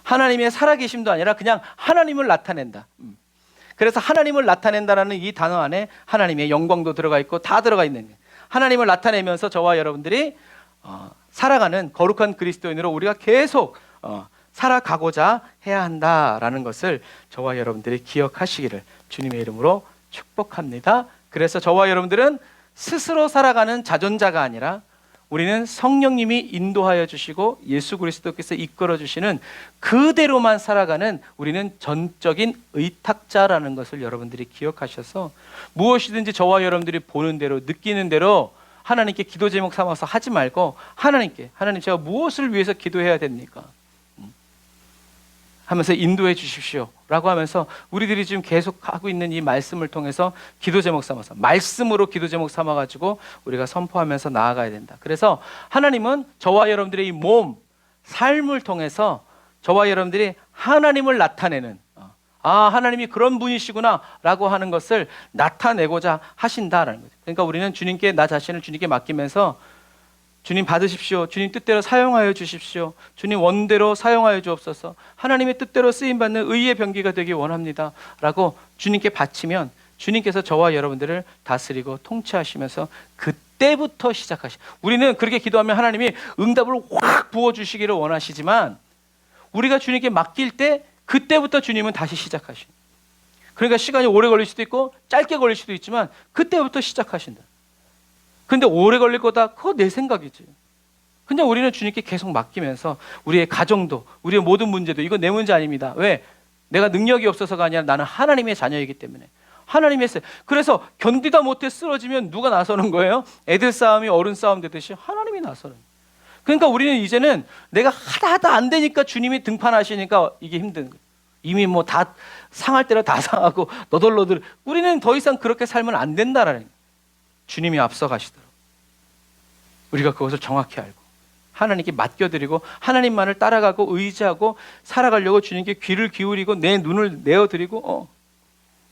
하나님의 살아계심도 아니라 그냥 하나님을 나타낸다. 그래서 하나님을 나타낸다라는 이 단어 안에 하나님의 영광도 들어가 있고 다 들어가 있는 거예요. 하나님을 나타내면서 저와 여러분들이 살아가는 거룩한 그리스도인으로 우리가 계속 살아가고자 해야 한다라는 것을 저와 여러분들이 기억하시기를 주님의 이름으로 축복합니다. 그래서 저와 여러분들은 스스로 살아가는 자존자가 아니라 우리는 성령님이 인도하여 주시고 예수 그리스도께서 이끌어 주시는 그대로만 살아가는 우리는 전적인 의탁자라는 것을 여러분들이 기억하셔서 무엇이든지 저와 여러분들이 보는 대로 느끼는 대로 하나님께 기도 제목 삼아서 하지 말고 하나님 제가 무엇을 위해서 기도해야 됩니까? 하면서 인도해 주십시오 라고 하면서 우리들이 지금 계속 하고 있는 이 말씀을 통해서 기도 제목 삼아서 말씀으로 기도 제목 삼아가지고 우리가 선포하면서 나아가야 된다. 그래서 하나님은 저와 여러분들의 이 몸, 삶을 통해서 저와 여러분들이 하나님을 나타내는 하나님이 그런 분이시구나 라고 하는 것을 나타내고자 하신다라는 거죠. 그러니까 우리는 주님께 나 자신을 주님께 맡기면서 주님 받으십시오. 주님 뜻대로 사용하여 주십시오. 주님 원대로 사용하여 주옵소서. 하나님의 뜻대로 쓰임받는 의의 병기가 되기 원합니다 라고 주님께 바치면 주님께서 저와 여러분들을 다스리고 통치하시면서 그때부터 우리는 그렇게 기도하면 하나님이 응답을 확 부어주시기를 원하시지만 우리가 주님께 맡길 때 그때부터 주님은 다시 시작하신다. 그러니까 시간이 오래 걸릴 수도 있고 짧게 걸릴 수도 있지만 그때부터 시작하신다. 근데 오래 걸릴 거다. 그거 내 생각이지. 근데 우리는 주님께 계속 맡기면서 우리의 가정도 우리의 모든 문제도 이거 내 문제 아닙니다. 왜? 내가 능력이 없어서가 아니라 나는 하나님의 자녀이기 때문에 하나님이 했어요. 그래서 견디다 못해 쓰러지면 누가 나서는 거예요? 애들 싸움이 어른 싸움 되듯이 하나님이 나서는. 그러니까 우리는 이제는 내가 하다 안 되니까 주님이 등판하시니까 이게 힘든 거예요. 이미 뭐 다 상할 대로 다 상하고 너덜너덜. 우리는 더 이상 그렇게 살면 안 된다라는 거예요. 주님이 앞서가시도록 우리가 그것을 정확히 알고 하나님께 맡겨드리고 하나님만을 따라가고 의지하고 살아가려고 주님께 귀를 기울이고 내 눈을 내어드리고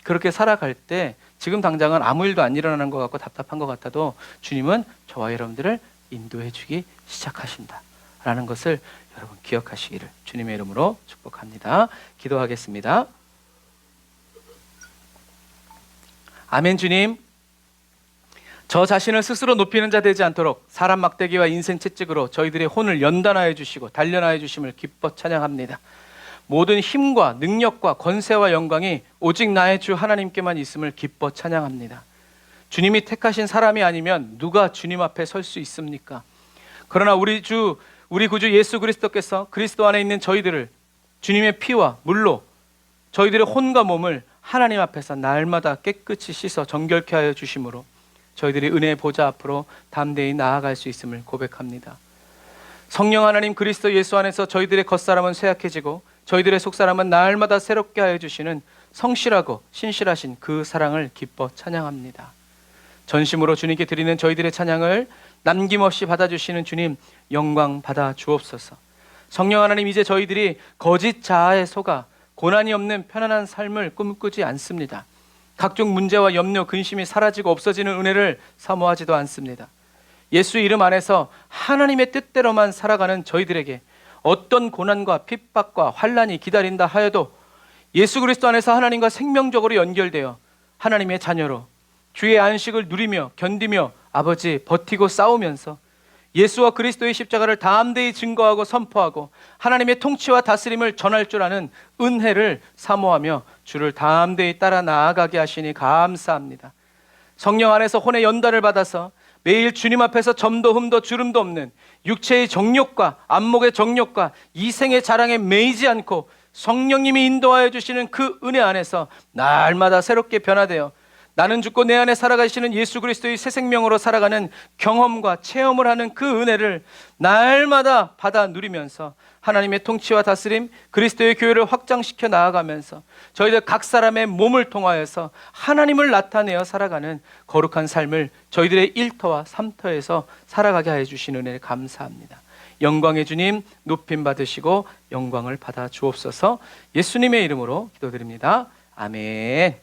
그렇게 살아갈 때 지금 당장은 아무 일도 안 일어나는 것 같고 답답한 것 같아도 주님은 저와 여러분들을 인도해 주기 시작하신다라는 것을 여러분 기억하시기를 주님의 이름으로 축복합니다. 기도하겠습니다. 아멘. 주님, 저 자신을 스스로 높이는 자 되지 않도록 사람 막대기와 인생 채찍으로 저희들의 혼을 연단하여 주시고 단련하여 주심을 기뻐 찬양합니다. 모든 힘과 능력과 권세와 영광이 오직 나의 주 하나님께만 있음을 기뻐 찬양합니다. 주님이 택하신 사람이 아니면 누가 주님 앞에 설 수 있습니까? 그러나 우리 구주 예수 그리스도께서 그리스도 안에 있는 저희들을 주님의 피와 물로 저희들의 혼과 몸을 하나님 앞에서 날마다 깨끗이 씻어 정결케 하여 주심으로 저희들이 은혜의 보좌 앞으로 담대히 나아갈 수 있음을 고백합니다. 성령 하나님 그리스도 예수 안에서 저희들의 겉사람은 쇠약해지고 저희들의 속사람은 날마다 새롭게 하여 주시는 성실하고 신실하신 그 사랑을 기뻐 찬양합니다. 전심으로 주님께 드리는 저희들의 찬양을 남김없이 받아주시는 주님 영광 받아 주옵소서. 성령 하나님, 이제 저희들이 거짓 자아에 속아 고난이 없는 편안한 삶을 꿈꾸지 않습니다. 각종 문제와 염려, 근심이 사라지고 없어지는 은혜를 사모하지도 않습니다. 예수 이름 안에서 하나님의 뜻대로만 살아가는 저희들에게 어떤 고난과 핍박과 환난이 기다린다 하여도 예수 그리스도 안에서 하나님과 생명적으로 연결되어 하나님의 자녀로 주의 안식을 누리며 견디며 아버지 버티고 싸우면서 예수와 그리스도의 십자가를 담대히 증거하고 선포하고 하나님의 통치와 다스림을 전할 줄 아는 은혜를 사모하며 주를 담대히 따라 나아가게 하시니 감사합니다. 성령 안에서 혼의 연단을 받아서 매일 주님 앞에서 점도 흠도 주름도 없는 육체의 정욕과 안목의 정욕과 이생의 자랑에 매이지 않고 성령님이 인도하여 주시는 그 은혜 안에서 날마다 새롭게 변화되어 나는 죽고 내 안에 살아가시는 예수 그리스도의 새 생명으로 살아가는 경험과 체험을 하는 그 은혜를 날마다 받아 누리면서 하나님의 통치와 다스림, 그리스도의 교회를 확장시켜 나아가면서 저희들 각 사람의 몸을 통하여서 하나님을 나타내어 살아가는 거룩한 삶을 저희들의 일터와 삼터에서 살아가게 하여 주신 은혜를 감사합니다. 영광의 주님 높임 받으시고 영광을 받아 주옵소서. 예수님의 이름으로 기도드립니다. 아멘.